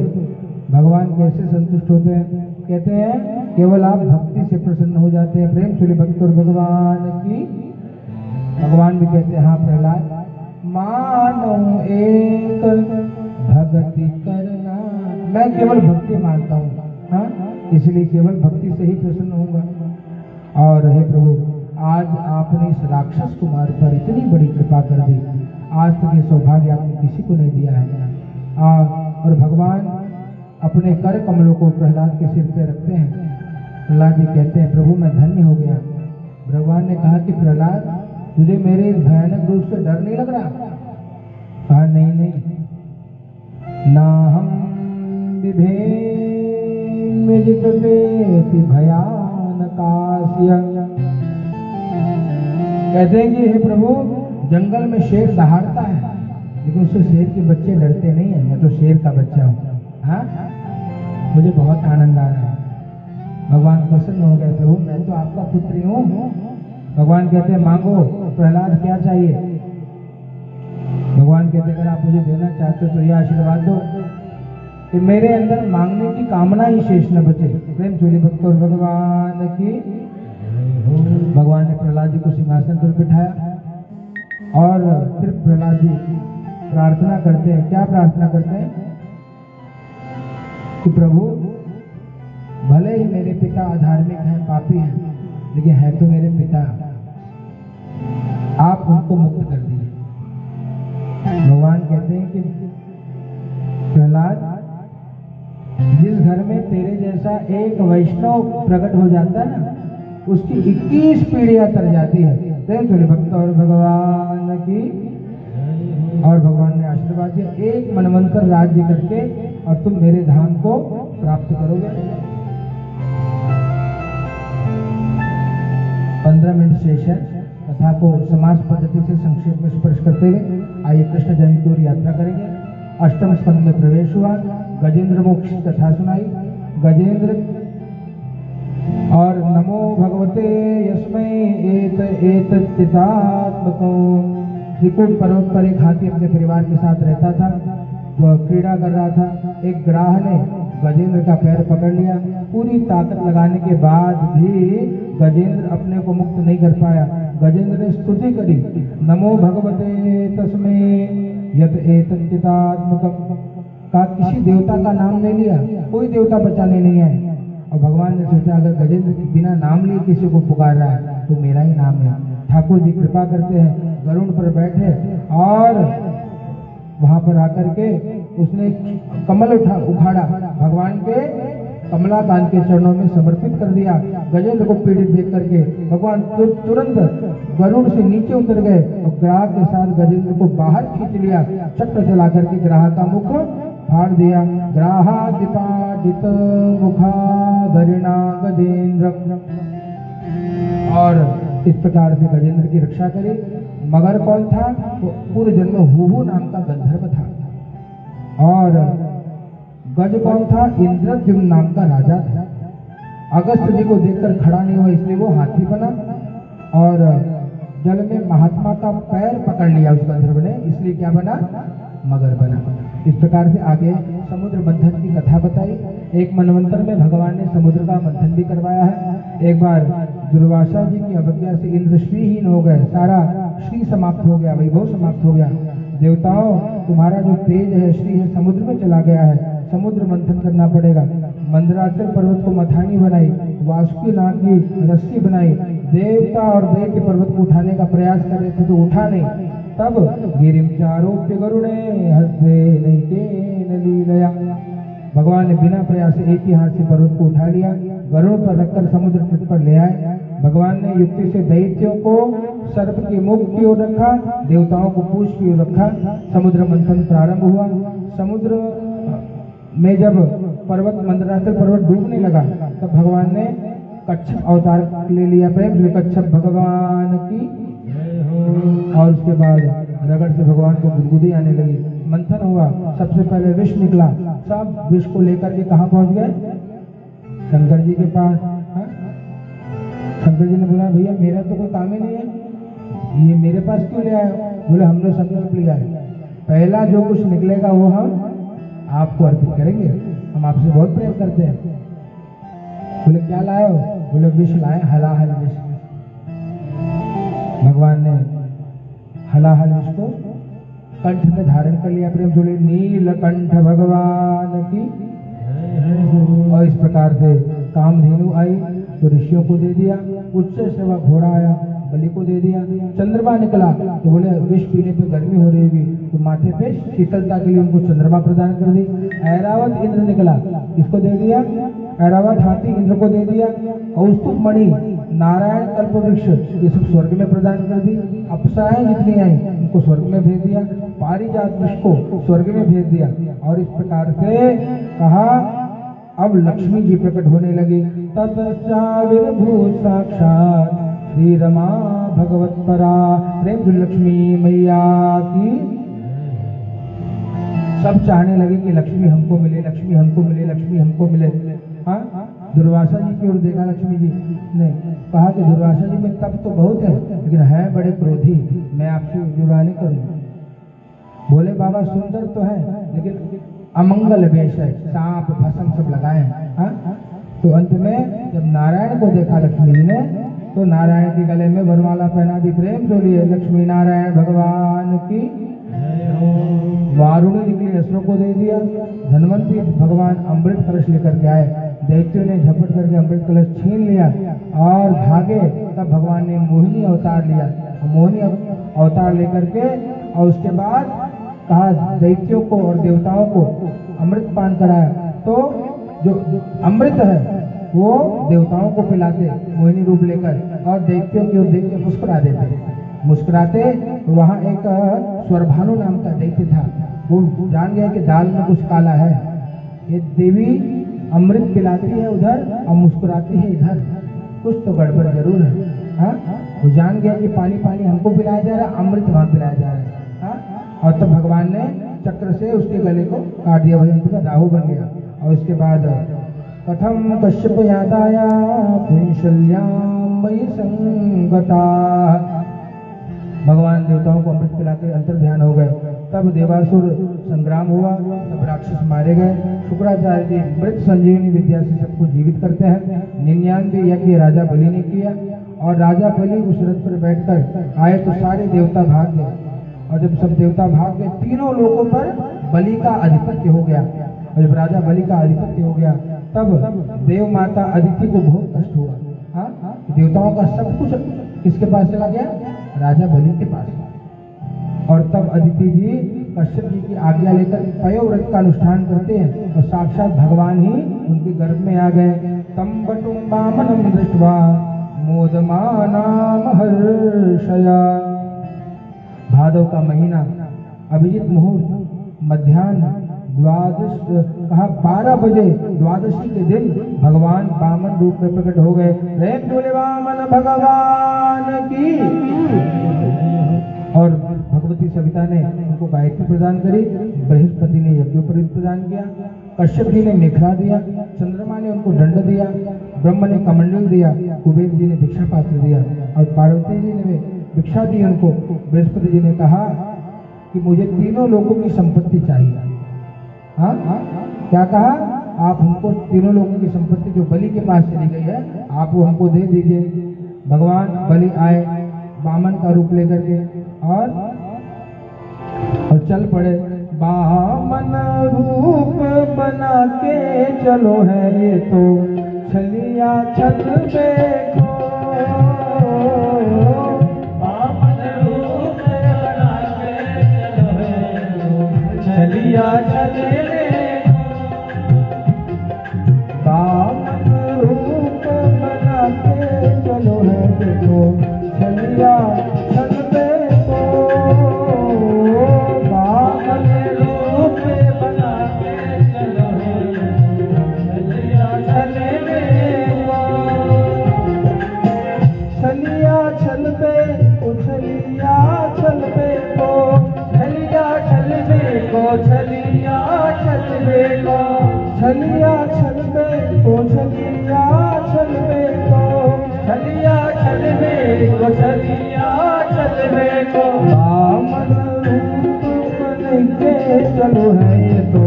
भगवान कैसे संतुष्ट होते हैं? कहते हैं केवल आप भक्ति से प्रसन्न हो जाते हैं। प्रेम सुले भक्त और भगवान की। भगवान भी कहते हैं हाँ प्रहलाद मानो एक भक्ति करना, मैं केवल भक्ति मानता हूँ, हाँ इसलिए केवल भक्ति से ही प्रसन्न होऊंगा। और हे प्रभु आज आपने इस राक्षस कुमार पर इतनी बड़ी कृपा कर दी, आज तक ये सौभाग्य आपने किसी को नहीं दिया है। और भगवान अपने कर कमलों को प्रहलाद के सिर पे रखते हैं। प्रहलाद जी कहते हैं प्रभु मैं धन्य हो गया। भगवान ने कहा कि प्रहलाद तुझे मेरे इस भयानक रूप से डर नहीं लग रहा? कहा नहीं नहीं ना हम विभेति भयानकास्य। कहते हैं कि हे प्रभु जंगल में शेर दहाड़ता है लेकिन उससे शेर के बच्चे डरते नहीं है, मैं तो शेर का बच्चा हूँ। हाँ मुझे बहुत आनंद आ रहा है। भगवान प्रसन्न हो गए प्रभु मैं तो आपका पुत्री हूँ। भगवान कहते हैं मांगो प्रहलाद क्या चाहिए? भगवान कहते अगर आप मुझे देना चाहते हो तो यह आशीर्वाद दो कि मेरे अंदर मांगने की कामना ही शेष न बचे। प्रेम चोली भक्त और भगवान की। भगवान ने प्रहलाद जी को सिंहासन पर बिठाया और फिर प्रहलाद जी प्रार्थना करते हैं। क्या प्रार्थना करते हैं कि प्रभु भले ही मेरे पिता अधार्मिक हैं पापी हैं लेकिन है तो मेरे पिता, आप उनको मुक्त कर दीजिए। भगवान कहते हैं कि प्रहलाद, जिस घर में तेरे जैसा एक वैष्णव प्रकट हो जाता है ना, उसकी 21 पीढ़ियां तर जाती है। चलिए भक्त और भगवान की। और भगवान ने आशीर्वाद दिया, एक मनवंतर राज्य करके और तुम मेरे धाम को प्राप्त करोगे। 15 मिनट शेष है। कथा को समाज पद्धति से संक्षेप में स्पर्श करते हुए आइए कृष्ण जन्म की ओर यात्रा करेंगे। अष्टम स्कंद में प्रवेश हुआ, गजेंद्र मोक्ष की कथा सुनाई। गजेंद्र और नमो भगवते यस्मै एतच्चिदात्मको। त्रिकूट पर्वत पर एक हाथी अपने परिवार के साथ रहता था। वह क्रीड़ा कर रहा था। एक ग्राह ने गजेंद्र का पैर पकड़ लिया। पूरी ताकत लगाने के बाद भी गजेंद्र अपने को मुक्त नहीं कर पाया। गजेंद्र ने स्तुति करी, नमो भगवते तस्मै यत एतच्चिदात्मकम्। का किसी देवता का नाम नहीं लिया, कोई देवता बचाने नहीं आए। और भगवान ने सोचा, अगर गजेंद्र बिना नाम लिए किसी को पुकार रहा है तो मेरा ही नाम है। ठाकुर जी कृपा करते हैं, गरुड़ पर बैठे और वहां पर आकर के उसने कमल उखाड़ा, भगवान के कमलाकांत के चरणों में समर्पित कर दिया। गजेंद्र को पीड़ित देख करके भगवान तुरंत गरुड़ से नीचे उतर गए और ग्राह के साथ गजेंद्र को बाहर खींच लिया। चक्र चला करके ग्राह का मुख फाड़ दिया। ग्राहादिपादित मुखाधरिणा गजेंद्र। और इस प्रकार से गजेंद्र की रक्षा करी। मगर कौन था? वो पूर्व जन्म हुहू नाम का गंधर्व था। और गज कौन था? इंद्रद्युम्न नाम का राजा था। अगस्त जी को देखकर खड़ा नहीं हुआ, इसलिए वो हाथी बना और जल में महात्मा का पैर पकड़ लिया उस गंधर्व ने, इसलिए क्या बना? मगर बना। इस प्रकार से आगे समुद्र मंथन की कथा बताई। एक मनवंतर में भगवान ने समुद्र का मंथन भी करवाया है। एक बार दुर्वासा जी की अवज्ञा से इंद्र श्रीहीन हो गए, सारा श्री समाप्त हो गया, वैभव समाप्त हो गया। देवताओं, तुम्हारा जो तेज है, श्री है, समुद्र में चला गया है, समुद्र मंथन करना पड़ेगा। मंदराचल पर्वत को मथानी बनाई, वासुकी नाग की रस्सी बनाई। देवता और देव के पर्वत को उठाने का प्रयास कर रहे थे तो उठा नहीं। तब गिरिम चारोप्य गरुड़े हस्ते नैकेन लीलया। भगवान ने बिना प्रयास से एक ही हाथ से पर्वत को उठा लिया, गरुड़ पर रखकर समुद्र तट पर ले आए। भगवान ने युक्ति से दैत्यों को सर्प के मुख की ओर रखा, देवताओं को पूंछ की ओर रखा। समुद्र मंथन प्रारंभ हुआ। समुद्र में जब पर्वत मंदराचल पर्वत डूबने लगा तब भगवान ने कच्छप अवतार ले लिया। प्रेम से कच्छप भगवान की। और उसके बाद रगड़ से भगवान को गुदगुदी आने लगी। मंथन हुआ, सबसे पहले विष निकला। सब विष को लेकर के कहाँ पहुंच गए? शंकर जी के पास। शंकर जी ने बोला, भैया मेरा तो कोई काम ही नहीं है, ये मेरे पास क्यों ले आए? बोले, हमने संकल्प लिया है, पहला जो कुछ निकलेगा वो हम आपको अर्पित करेंगे, हम आपसे बहुत प्रेम करते हैं। बोले, क्या लाए हो? बोले, विष लाए, हलाहल विष। भगवान ने हलाहल विष को कंठ में धारण कर लिया। प्रेम बोले, नीलकंठ भगवान की। और इस प्रकार से कामधेनु आई तो ऋषियों को दे दिया। उच्च सेवा घोड़ा आया, बलि को दे दिया। चंद्रमा निकला तो बोले, विष पीने पे गर्मी हो रही होगी तो माथे पे शीतलता के लिए उनको चंद्रमा प्रदान कर दी। ऐरावत इंद्र निकला, इसको दे दिया। ऐरावत हाथी इंद्र को दे दिया। कौस्तुभ मणि, नारायण कल्पवृक्ष, ये सब स्वर्ग में प्रदान कर दी। अप्सराएं जितनी आई उनको स्वर्ग में भेज दिया। पारिजात वृक्ष को स्वर्ग में भेज दिया। और इस प्रकार से कहा, अब लक्ष्मी जी प्रकट होने लगी। ततश्चाविर्भूत साक्षात श्री रमा भगवत परा। प्रेम से लक्ष्मी मैया की। सब चाहने लगे कि लक्ष्मी हमको मिले, लक्ष्मी हमको मिले, लक्ष्मी हमको मिले। हाँ, दुर्वासा जी की ओर देखा लक्ष्मी जी ने, कहा कि दुर्वासा जी में तप तो बहुत है लेकिन है बड़े क्रोधी, मैं आपसे विवाह नहीं करूंगा। बोले, बाबा सुंदर तो है लेकिन अमंगल वेश है, सांप भस्म सब लगाए हैं। हाँ? तो अंत में जब नारायण को देखा लक्ष्मी जी ने तो नारायण के गले में वरमाला पहना दी। प्रेम जो लिए लक्ष्मी नारायण भगवान की। वारुणी निकली, असुरों को दे दिया। धनवंती भगवान अमृत कलश लेकर के आए। दैत्यों ने झपट करके अमृत कलश छीन लिया और भागे। तब भगवान ने मोहिनी अवतार लिया। मोहिनी अवतार लेकर के और उसके बाद कहा दैत्यों को और देवताओं को अमृत पान कराया, तो जो अमृत है वो देवताओं को पिलाते मोहिनी रूप लेकर, और दैत्यों की ओर देख के मुस्कुरा देते। मुस्कुराते वहां एक स्वरभानु नाम का दैत्य था, वो जान गया कि दाल में कुछ काला है, ये देवी अमृत पिलाती है उधर और मुस्कुराती है इधर, कुछ तो गड़बड़ जरूर है। हाँ, वो जान गया कि पानी पानी हमको पिलाया जा रहा है, अमृत वहां पिलाया जा रहा है। हाँ? और तब भगवान ने चक्र से उसके गले को काट दिया, वही उनका राहु बन गया। और उसके बाद कथम कश्यप यादाया पुंशल्याम मयि संगता, भगवान देवताओं को अमृत पिलाकर अंतर ध्यान हो गए। तब देवासुर संग्राम हुआ, तब राक्षस मारे गए। शुक्राचार्य जी मृत संजीवनी विद्या से सबको जीवित करते हैं। 99 यज्ञ राजा बलि ने किया, और राजा बलि उस रथ पर बैठकर आए तो सारे देवता भाग गए, और जब सब देवता भाग गए तीनों लोगों पर बलि का आधिपत्य हो गया। और जब राजा बलि का आधिपत्य हो गया तब देव माता अदिति को बहुत कष्ट हुआ। हाँ, देवताओं का सब कुछ किसके पास चला गया? राजा बलि के पास। और तब अदिति जी कश्यप जी की आज्ञा लेकर पयोव्रत का अनुष्ठान करते हैं, और साक्षात भगवान ही उनके गर्भ में आ गए। तम बटुम वामनम दृष्ट्वा मोदमानाम हर्षया, भादव का महीना, अभिजित मुहूर्त, मध्याह्न द्वादश, कहा 12 बजे द्वादशी के दिन भगवान वामन रूप में प्रकट हो गए। प्रेम बोले वामन भगवान की। और भगवती सविता ने उनको गायत्री प्रदान करी, बृहस्पति ने यज्ञोपवीत प्रदान किया, कश्यप जी ने मेखला दिया, चंद्रमा ने उनको दंड दिया, ब्रह्म ने कमंडल दिया, कुबेर जी ने भिक्षा पात्र दिया, और पार्वती जी ने भिक्षा दी उनको। बृहस्पति जी ने कहा कि मुझे तीनों लोगों की संपत्ति चाहिए। हाँ, क्या कहा? आप हमको तीनों लोगों की संपत्ति जो बलि के पास चली गई है आप वो हमको दे दीजिए। भगवान बलि आए वामन का रूप लेकर के, और चल पड़े। वामन रूप बना के चलो है ये तो छलिया छल देखो, वामन रूप बना के चलो है छलिया छल देखो, वामन रूप बना के चलो है देखो छलिया छल देखो, वामन रूप बना के चलो छलिया छल देखो, छलिया छल देखो छलिया छल देखो, छलिया छल देखो छलिया छल देखो, छलिया छल देखो छलिया छल देखो, छलिया छल देखो छलिया छल देखो, वामन रूप बन के चलो है ये तो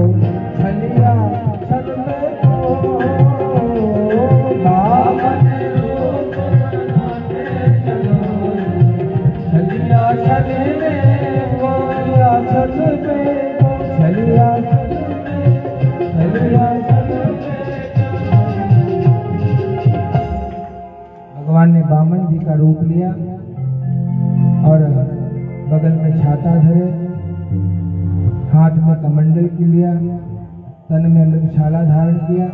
छलिया छल देखो, वामन रूप बना के चलो छलिया छल देखो, छल देखो छलिया छलिया छल। भगवान ने वामन जी का रूप लिया और बगल में छाता धरे, हाथ में कमंडल की लिया, तन में मृगशाला धारण किया,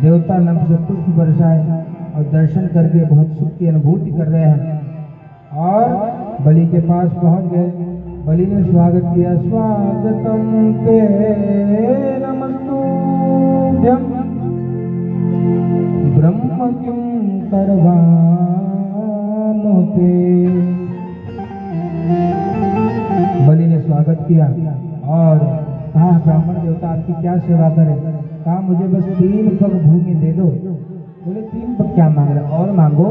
देवता नभ से पुष्प बरसाए और दर्शन करके बहुत सुख की अनुभूति कर रहे हैं। और बलि के पास पहुंच गए। बलि ने स्वागत किया, स्वागतम ते नमस्तुभ्यं ब्रह्म किं करवामो ते। बलि ने स्वागत किया और कहा, ब्राह्मण देवता आपकी क्या सेवा करें? कहा, मुझे बस 3 पग भूमि दे दो। बोले 3 पग क्या मांग रहे, और मांगो।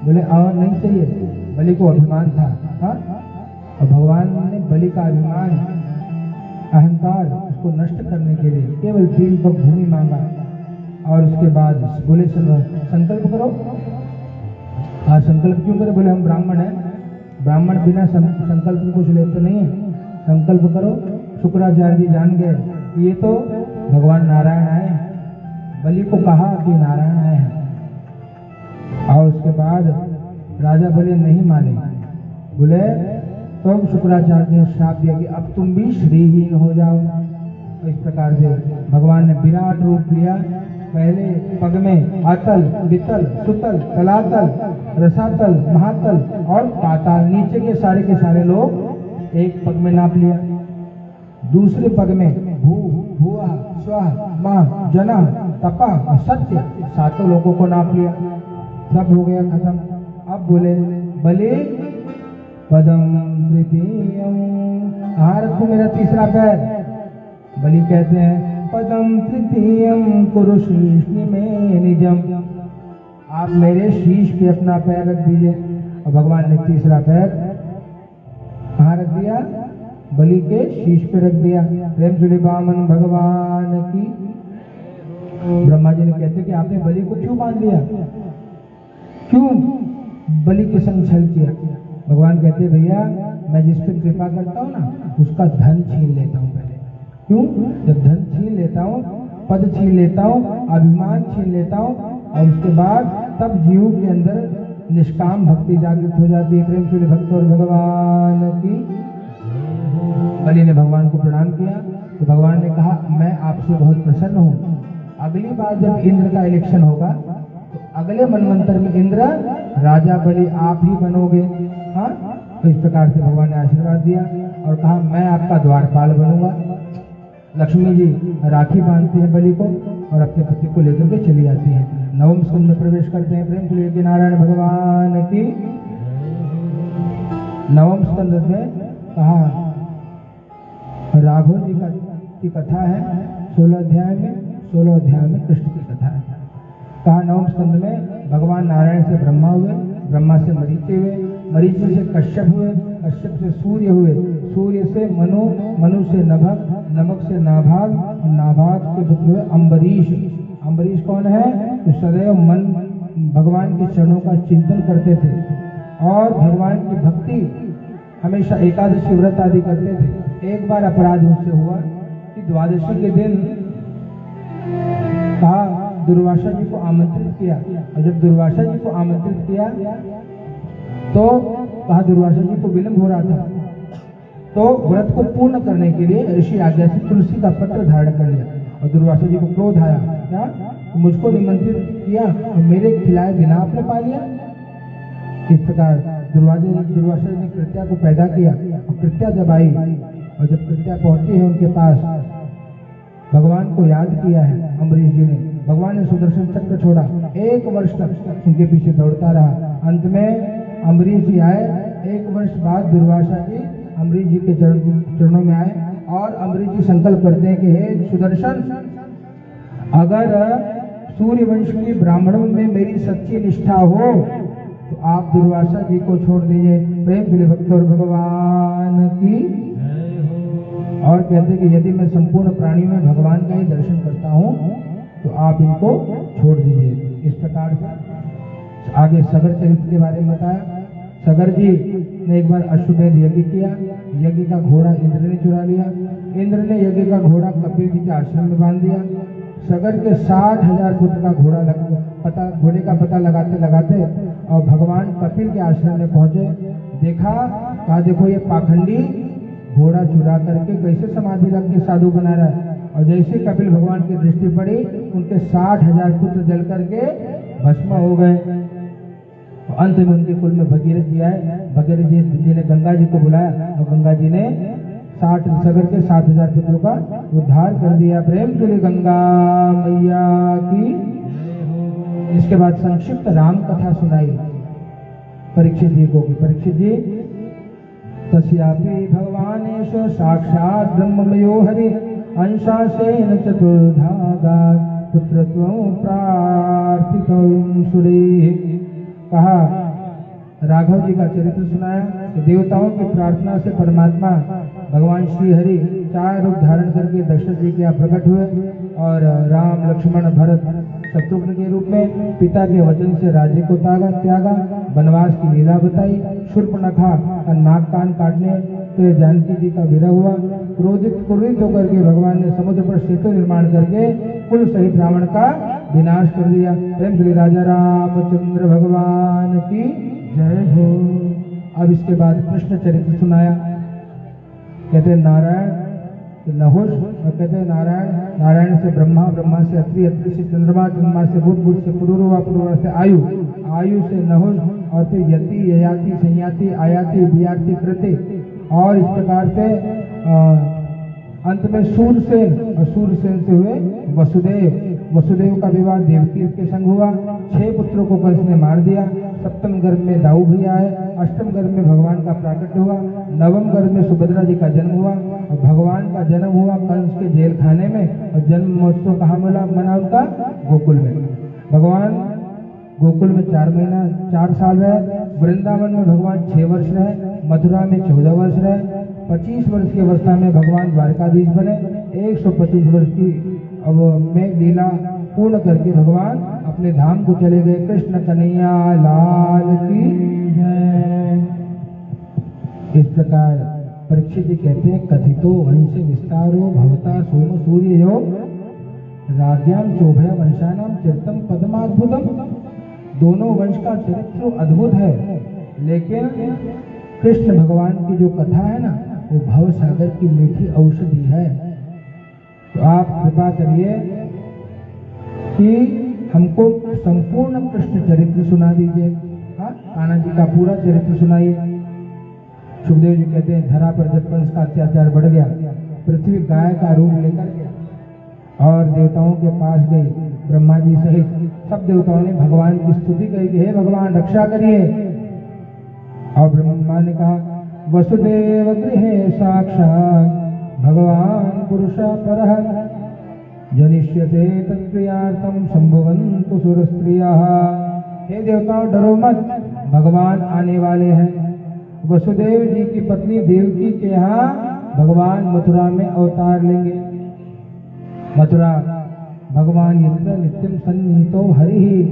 बोले और नहीं चाहिए। बलि को अभिमान था। हाँ? और भगवान ने बलि का अभिमान, अहंकार उसको नष्ट करने के लिए केवल 3 पग भूमि मांगा। और उसके बाद बोले संकल्प करो। हाँ, संकल्प क्यों करे? बोले हम ब्राह्मण हैं, ब्राह्मण बिना संकल्प में कुछ लेते नहीं है, संकल्प करो। शुक्राचार्य जी जान गए ये तो भगवान नारायण आए, बलि को कहा कि नारायण आए हैं। और उसके बाद राजा बलि नहीं माने, बोले तो शुक्राचार्य ने श्राप दिया कि अब तुम भी श्रीहीन हो जाओ। तो इस प्रकार से भगवान ने विराट रूप लिया। पहले पग में अतल, वितल, सुतल, तलातल, रसातल, महातल और पाताल, नीचे के सारे लोग एक पग में नाप लिया। दूसरे पग में भू, भुआ, स्वा, मां, जना, तपा और सत्य, सातों लोगों को नाप लिया। सब हो गया खत्म। अब बोले बलि पदम तृतीयम, हाँ रखो मेरा तीसरा पैर। बलि कहते हैं पदम तृतीयम कुरु शीश में निजम, आप मेरे शीश पे अपना पैर रख दीजिए। और भगवान ने तीसरा पैर कहाँ रख दिया? बलि के शीश पे रख दिया। प्रेम जुड़े बामन भगवान की। ब्रह्मा जी ने कहते कि आपने बलि को क्यों बांध दिया, क्यों बलि के संग छल किया? भगवान कहते भैया मैं जिस पे कृपा करता हूँ ना उसका धन छीन लेता हूँ पहले। क्यों? जब धन छीन लेता हूँ, पद छीन लेता हूँ, अभिमान छीन लेता हूँ, और उसके बाद तब जीव के अंदर निष्काम भक्ति जागृत हो जाती है। प्रेम से भक्त और भगवान की। बलि ने भगवान को प्रणाम किया तो भगवान ने कहा मैं आपसे बहुत प्रसन्न हूँ, अगली बार जब इंद्र का इलेक्शन होगा तो अगले मनवंतर में इंद्र राजा बलि आप ही बनोगे। हाँ, तो इस प्रकार से भगवान ने आशीर्वाद दिया और कहा मैं आपका द्वारपाल बनूंगा। लक्ष्मी जी राखी बांधती है बलि को और अपने पति को लेकर के चली जाती है। नवम स्कंद में प्रवेश करते हैं। प्रेम से लेके नारायण भगवान की। नवम स्कंद में कहा राघव जी की कथा है 16 अध्याय में कृष्ण की कथा है। कहा नवम स्कंद में भगवान नारायण से ब्रह्मा हुए, ब्रह्मा से मरीचि हुए, मरीचि से कश्यप हुए, कश्यप से सूर्य हुए, सूर्य से मनु, मनु से नभक, नभक से नाभाग, नाभाग के पुत्र हुए अम्बरीश। अम्बरीश कौन है? तो सदैव मन भगवान के चरणों का चिंतन करते थे और भगवान की भक्ति हमेशा एकादशी व्रत आदि करते थे। एक बार अपराध उनसे हुआ कि द्वादशी के दिन कहा दुर्वासा जी को आमंत्रित किया, और जब दुर्वासा जी को आमंत्रित किया तो कहा दुर्वासा जी को विलंब हो रहा था, तो व्रत को पूर्ण करने के लिए ऋषि आज्ञा से तुलसी का पत्र धारण कर लिया। और दुर्वासा जी को क्रोध आया, क्या तो मुझको निमंत्रित किया और मेरे खिलाए बिना आपने पा लिया। इस प्रकार दुर्वासा जी ने कृत्या को पैदा किया और कृत्या जब आई और जब कृत्या पहुंची है उनके पास, भगवान को याद किया है अम्बरीश जी ने। भगवान ने सुदर्शन चक्र छोड़ा, 1 वर्ष तक उनके पीछे दौड़ता रहा। अंत में अम्बरीश जी आए। 1 वर्ष बाद दुर्वासा जी अम्बरीश जी के चरणों में आए और अम्बरीश जी संकल्प करते हैं कि हे सुदर्शन, अगर सूर्यवंश के ब्राह्मणों में मेरी सच्ची निष्ठा हो तो आप दुर्वासा जी को छोड़ दीजिए। प्रेम से भक्त और भगवान की। और कहते कि यदि मैं संपूर्ण प्राणियों में भगवान का ही दर्शन करता हूँ तो आप इनको छोड़ दीजिए। इस प्रकार से आगे सगर चरित्र के बारे में बताया। सगर जी ने एक बार अश्वमेध यज्ञ किया, यज्ञ का घोड़ा इंद्र ने चुरा लिया। इंद्र ने यज्ञ का घोड़ा कपिल जी के आश्रम में बांध दिया। सगर के 60,000 पुत्र का घोड़े का पता लगाते लगाते और भगवान कपिल के आश्रम में पहुंचे। देखा, कहा देखो ये पाखंडी घोड़ा चुरा करके कैसे समाधि रख के साधु बना रहा है। और जैसे कपिल भगवान की दृष्टि पड़ी उनके 60,000 पुत्र जल करके भस्म हो गए। अंत में उनके कुल में भगीरथ जी आए। भगीरथ जी ने गंगा जी को बुलाया और गंगा जी ने सगर के 7,000 पुत्रों का उद्धार कर दिया। प्रेम के लिए गंगा मैया की। इसके बाद संक्षिप्त राम कथा सुनाई परीक्षित जी को। परीक्षित जी तस्यापि भगवानेश साक्षात् ब्रह्ममयो हरि अंशासेन चतुर्धा पुत्रत्वं प्रार्थितं सुरे। कहा राघव जी का चरित्र सुनाया कि देवताओं की प्रार्थना से परमात्मा भगवान श्री हरि 4 रूप धारण करके दशरथ जी के यहाँ प्रकट हुए और राम लक्ष्मण भरत शत्रुघ्न के रूप में पिता के वचन से राज्य को त्यागा, वनवास की लीला बताई। शूर्पणखा का नाक कान काटने से जानकी जी का विरह हुआ। क्रोधित होकर के भगवान ने समुद्र पर सेतु निर्माण करके कुल सहित रावण का विनाश कर दिया। प्रेम श्री राजा रामचंद्र भगवान की जय हो। अब इसके बाद कृष्ण चरित्र सुनाया। कहते हैं नारायण से नहुष, और कहते हैं नारायण, नारायण से ब्रह्मा, ब्रह्मा से अत्रि, अत्रि से चंद्रमा, चंद्रमा से बुध, बुध से पुरुरवा, पुरुरवा से आयु, आयु से नहुष, और फिर यति, ययाति, संयाति, आयाति, वियाति, कृति, और इस प्रकार से अंत में सूरसेन, और सूरसेन से हुए वसुदेव। वसुदेव का विवाह देवकी के संग हुआ। 6 पुत्रों को कंस ने मार दिया। 7वें गर्भ में दाऊ भैया है। 8वें गर्भ में भगवान का प्राकट्य हुआ। 9वें गर्भ में सुभद्रा जी का जन्म हुआ, और भगवान का जन्म हुआ कंस के जेल खाने में, और जन्म महोत्सव कहाँ मना उनका? गोकुल में। भगवान गोकुल में 4 साल रहे। वृंदावन में भगवान 6 वर्ष रहे। मथुरा में 14 वर्ष रहे। 25 वर्ष की अवस्था में भगवान द्वारकाधीश बने। 125 वर्ष की में लीला पूर्ण करके भगवान अपने धाम को चले गए। कृष्ण कन्हैया लाल की जय। इस प्रकार परीक्षित जी कहते हैं, कथितो वंश विस्तारो भवता सोम सूर्य योग राज्ञाम चोभय वंशानाम चरितम पदमाद्भुतम। दोनों वंश का चरित्र अद्भुत है, लेकिन कृष्ण भगवान की जो कथा है ना, वो भव सागर की मीठी औषधि है। तो आप कृपा करिए कि हमको संपूर्ण कृष्ण चरित्र सुना दीजिए। हाँ, कान्हा जी का पूरा चरित्र सुनाइए। सुखदेव जी कहते हैं, धरा पर जब कंस का अत्याचार बढ़ गया, पृथ्वी गाय का रूप लेकर गया और देवताओं के पास गई। ब्रह्मा जी सहित सब देवताओं ने भगवान की स्तुति कही कि हे भगवान रक्षा करिए। और ब्रह्मा ने कहा, वसुदेव गृहे साक्षात् भगवान पुरुष परः जनिष्यते तत्क्रियार्थं संभवन्तु सुरस्त्रियः। हे देवताओं डरो मत, भगवान आने वाले हैं। वसुदेव जी की पत्नी देवकी के यहाँ भगवान मथुरा में अवतार लेंगे। मथुरा भगवान यत्र नित्यम सन्नीतो हरि ही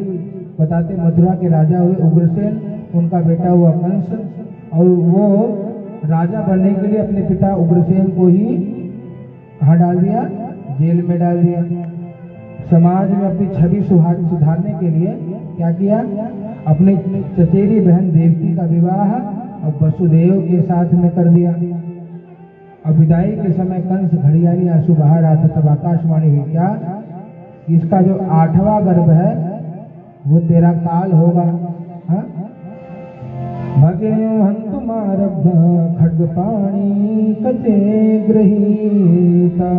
बताते, मथुरा के राजा हुए उग्रसेन, उनका बेटा हुआ कंस, और वो राजा बनने के लिए अपने पिता उग्रसेन को ही कहाँ डाल दिया? जेल में डाल दिया। समाज में अपनी छवि सुधारने के लिए क्या किया? अपनी चचेरी बहन देवकी का विवाह और वसुदेव के साथ में कर दिया। अब विदाई के समय कंस घड़ियाली आंसू बहा रहा था, तब आकाशवाणी हुई क्या? इसका जो 8वां गर्भ है वो तेरा काल होगा। हाँ? भगिनी हंतुमारब्ध खड्गपाणी कचे गृहीता।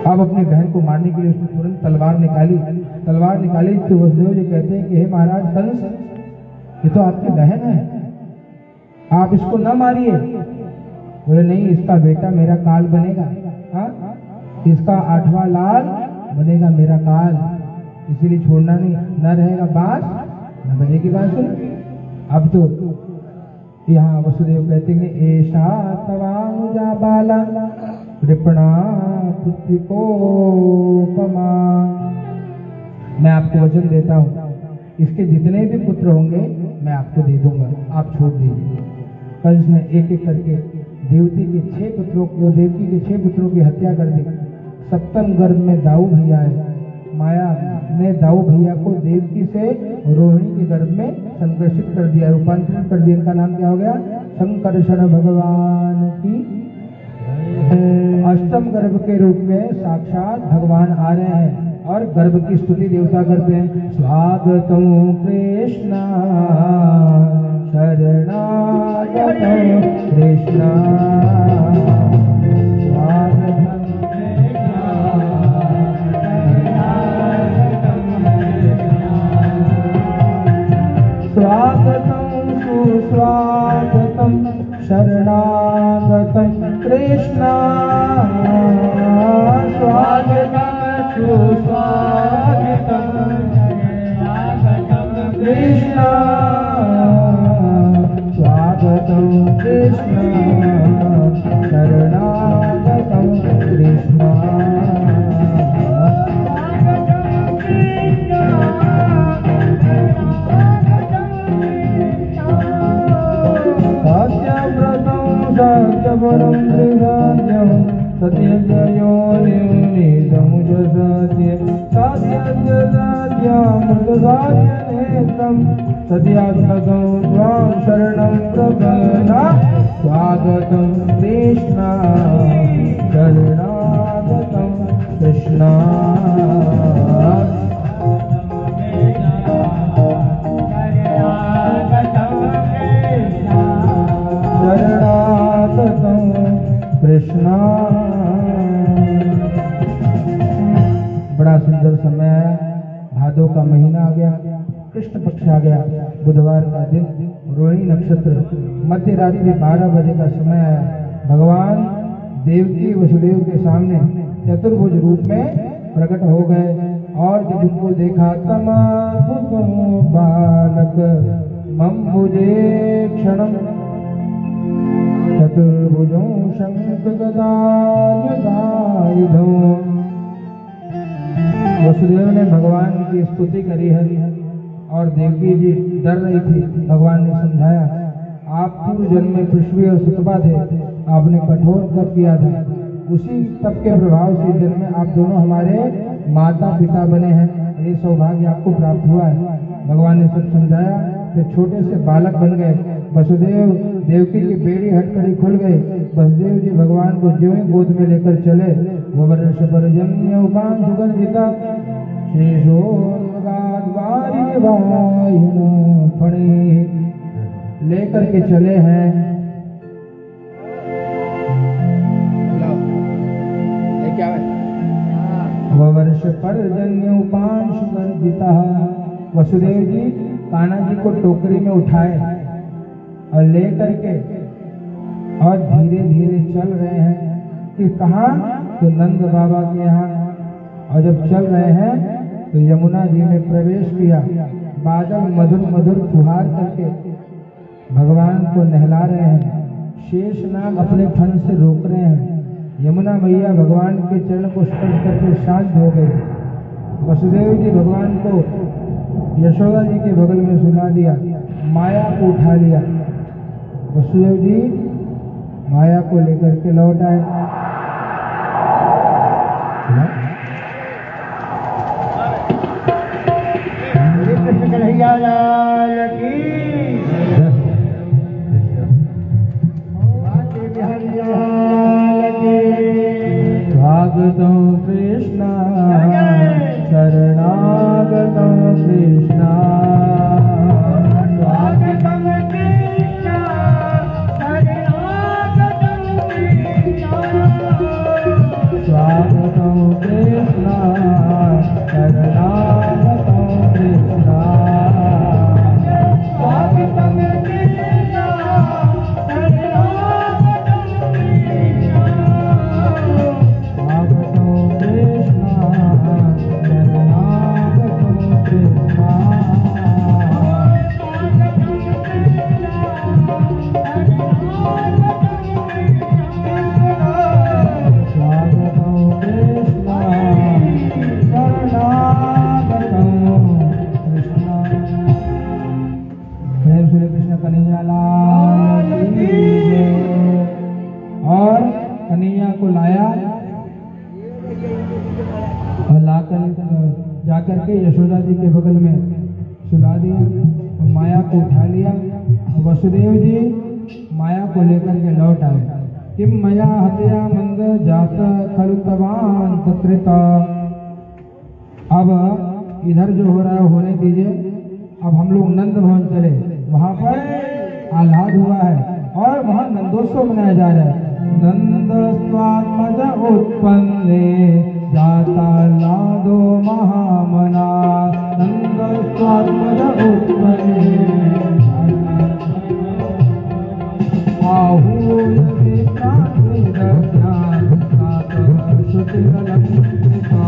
अब अपनी बहन को मारने के लिए उसने तुरंत तलवार निकाली। तो वसुदेव जी कहते हैं कि हे महाराज कंस, ये तो आपकी बहन है, आप इसको न मारिए। बोले नहीं, इसका बेटा मेरा काल बनेगा। हाँ? इसका 8वां लाल बनेगा मेरा काल, इसीलिए छोड़ना नहीं। न रहेगा बांस न बजेगी बांसुरी। अब तो यहाँ वसुदेव कहते हैं, ऐसा तवानुजा बाला कृपणा पुत्रिकोपमा। मैं आपको वचन देता हूँ, इसके जितने भी पुत्र होंगे मैं आपको दे दूंगा, आप छोड़ दीजिए। कंस ने एक एक करके देवकी के 6 पुत्रों की हत्या कर दी। 7वें गर्भ में दाऊ भैया है। माया ने दाऊ भैया को देवकी से रोहिणी के गर्भ में संकर्षित कर दिया, रूपांतरित कर दिया। इनका नाम क्या हो गया? संकर्षण भगवान की। 8वें गर्भ के रूप में साक्षात भगवान आ रहे हैं और गर्भ की स्तुति देवता करते हैं। स्वागतम कृष्णा शरणागतम कृष्णा स्वागतम स्वागतम सुस्वागतम शरणागतम कृष्णा स्वागतम सुस्वागतम कृष्णा स्वागतम कृष्णा शरणागतम कृष्णा। सत्यव्रतं त्रिराज्यं सत्यजयो निर्णीतमुजसत्ये साध्यज्यदाद्यामृतसाध्यनेत्रं सद्यात्मकं त्वां शरणं प्रपन्ना स्वागतं कृष्ण शरणागतं कृष्ण शरणागतं कृष्ण। बड़ा सुंदर समय आया, भादो का महीना आ गया, कृष्ण पक्ष आ गया, बुधवार का दिन, रोहिणी नक्षत्र, मध्य रात्रि 12 बजे का समय आया। भगवान देवकी वसुदेव के सामने चतुर्भुज रूप में प्रकट हो गए और जब उनको देखा तमाभुजो बालक मम्बुजे क्षणम चतुर्भुजो शंख गदायुधायुधो। वसुदेव ने भगवान की स्तुति करी है और देवकी जी डर रही थी। भगवान ने समझाया, आप पूर्व जन्म में पृथ्वी और सुतपा थे, आपने कठोर तप किया था, उसी तप के प्रभाव से जन्म में आप दोनों हमारे माता पिता बने हैं, ये सौभाग्य आपको प्राप्त हुआ है। भगवान ने सब समझाया, फिर छोटे से बालक बन गए। वसुदेव देवकी की बेड़ी हटकड़ी खुल गई। वसुदेव जी भगवान को ज्यों ही गोद में लेकर चले, वो वर्ष परजन्य उपान सुगंधिता लेकर के चले हैं। क्या वर्ष परजन्य उपान सुगंधिता। वसुदेव जी कान्हा जी को टोकरी में उठाए और लेकर के और धीरे धीरे चल रहे हैं कि कहाँ, तो नंद बाबा के यहाँ। और जब चल रहे हैं तो यमुना जी में प्रवेश किया। बादल मधुर मधुर फुहार करके भगवान को नहला रहे हैं। शेषनाग अपने फन से रोक रहे हैं। यमुना मैया भगवान के चरण को स्पर्श करके शांत हो गई। वसुदेव जी भगवान को यशोदा जी के बगल में सुला दिया, माया को उठा लिया। वसुदेव जी माया को लेकर के लौट आए। कृष्ण कन्हैया लाल की स्वागतं कृष्ण शरणागतं कृष्ण स्वागतं कृष्ण शरणागतं कृष्ण स्वागतं कृष्ण शरणागतं कृष्ण स्वागतं कृष्ण और कन्हैया को लाया और लाकर जाकर के यशोदा जी के बगल में सुला दिया और माया को उठा लिया। वसुदेव जी माया को लेकर के लौट आए। किम मया हत्या मंद जात खलु तवान तत्रिता। अब इधर जो हो रहा है होने दीजिए। अब हम लोग नंद भवन चले, वहां पर आह्लाद हुआ है और वहां नंदोत्सव मनाया जा रहा है। नंद स्वात्मज उत्पन्ने जाता लादो महामना। नंद स्वात्मज उत्पन्ने आहूयते प्राणेदज्ञान नाथ श्रुतिलक्षिता।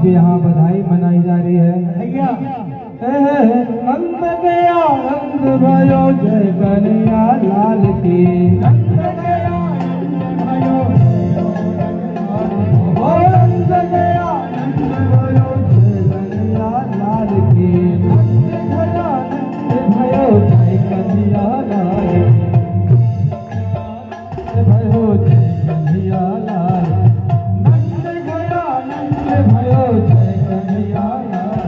यहाँ बधाई मनाई जा रही है। नंद गया नंद भयो जय कन्हैया लाल की। नंद गया नंद भयो नंद गया नंद भयो जय कन्हैया लाल की। नंद गया नंद भयो जय कन्हैया लाल भयो जय कन्हैया लाल। नंद गया नंद भयो जय कन्हैया लाल।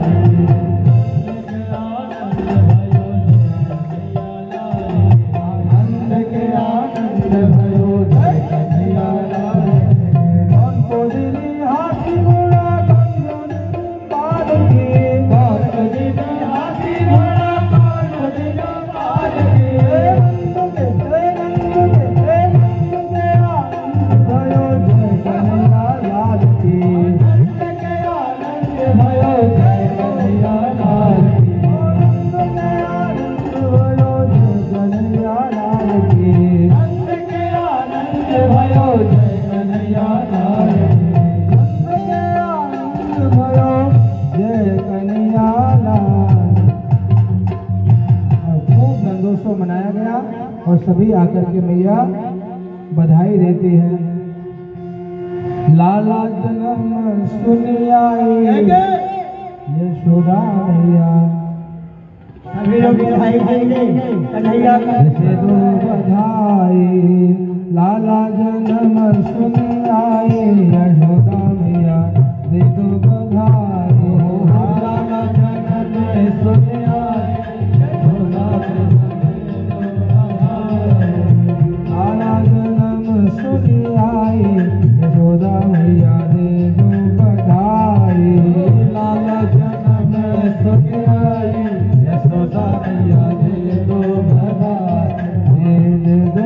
नंद के आनंद भयो जय कन्हैया लाल। कौन को दिली हाथी घोड़ा कंगन पाल के। कौन को दिली हाथी घोड़ा कंगन पाल के। नंद के आनंद भयो जय कन्हैया लाल की। नंद के आनंद भयो जय कन्हैया लाल की। नंद के आनंद भयो जय कन्हैया लाल की। नंद के आनंद भयो जय कन्हैया लाल की। नंद के आनंद भयो जय कन्हैया लाल। खूब नंदोत्सव मनाया गया और सभी आकर के मैया बधाई देते हैं। लाला जन्म सुनि आई यशोदा मैया। सभी लोग बधाई देंगे कन्हैया का। दे दो बधाई। लाला जन्म सुनि आई यशोदा मैया दे दो बधाई। लाला जन्म सुनि आई यशोदा लाला जन्म सुनि आई यशोदा मैया दे दो बधाई। लाला जन्म सुनि आई यशोदा मैया दे दो बधाई। दे दो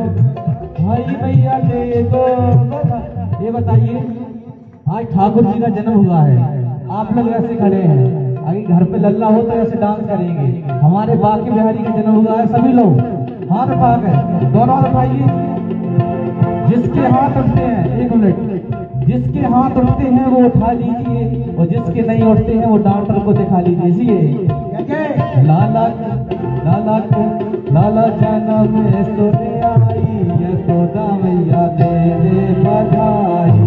भाई मैया दे दो बधाई। ये बताइए आज ठाकुर जी का जन्म हुआ है, आप लोग ऐसे खड़े हैं, आगे घर पे लल्ला हो तो ऐसे डांस करेंगे। हमारे बाकी बिहारी का जन्म हुआ है, सभी लोग हाथ उठा कर दोनों हाथ उठाइए। जिसके हाथ उठते हैं, एक मिनट, जिसके हाथ उठते हैं वो उठा लीजिए और जिसके नहीं उठते हैं वो डॉक्टर को दिखा लीजिए। इसलिए लाला लाला लाला जन्म सुनि आई यशोदा मैया दे दे बधाई।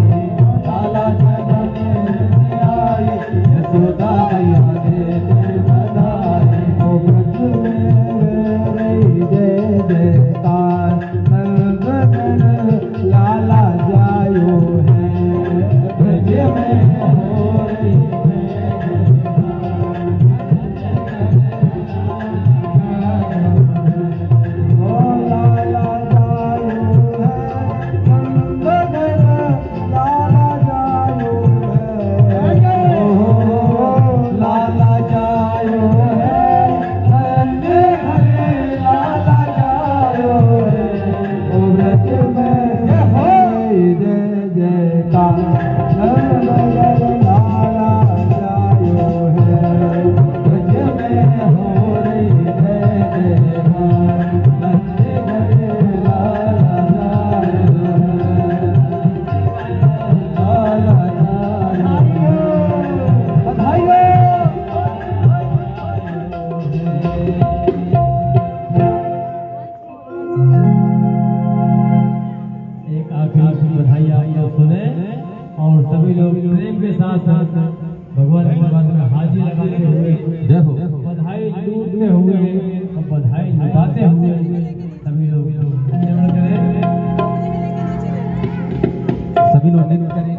लाला जन्म सुनि आई यशोदा मैया दे दे बधाई। ओ ब्रज में रही जय जयकार। नंद घन लाला जायो है। ब्रज में हो रही ओ लाला जायो है। नंद घन लाला जायो है। ओ लाला जायो है, नंद घन लाला जायो है। ओ ब्रज में हो जय जयकार। नंद घन लाला जायो है। ब्रज में हो रही जय जयकार। नंद घन लाला जायो है। लाला जायो बधाई हो। एक आखिरी बधाई आप लोग सुने और सभी लोग प्रेम के साथ भगवान के पास में हाजिर लगाते हुए देखो बधाई लूटते हुए और बधाई लुटाते हुए सभी लोग नृत्य करें, सभी लोग नृत्य करें।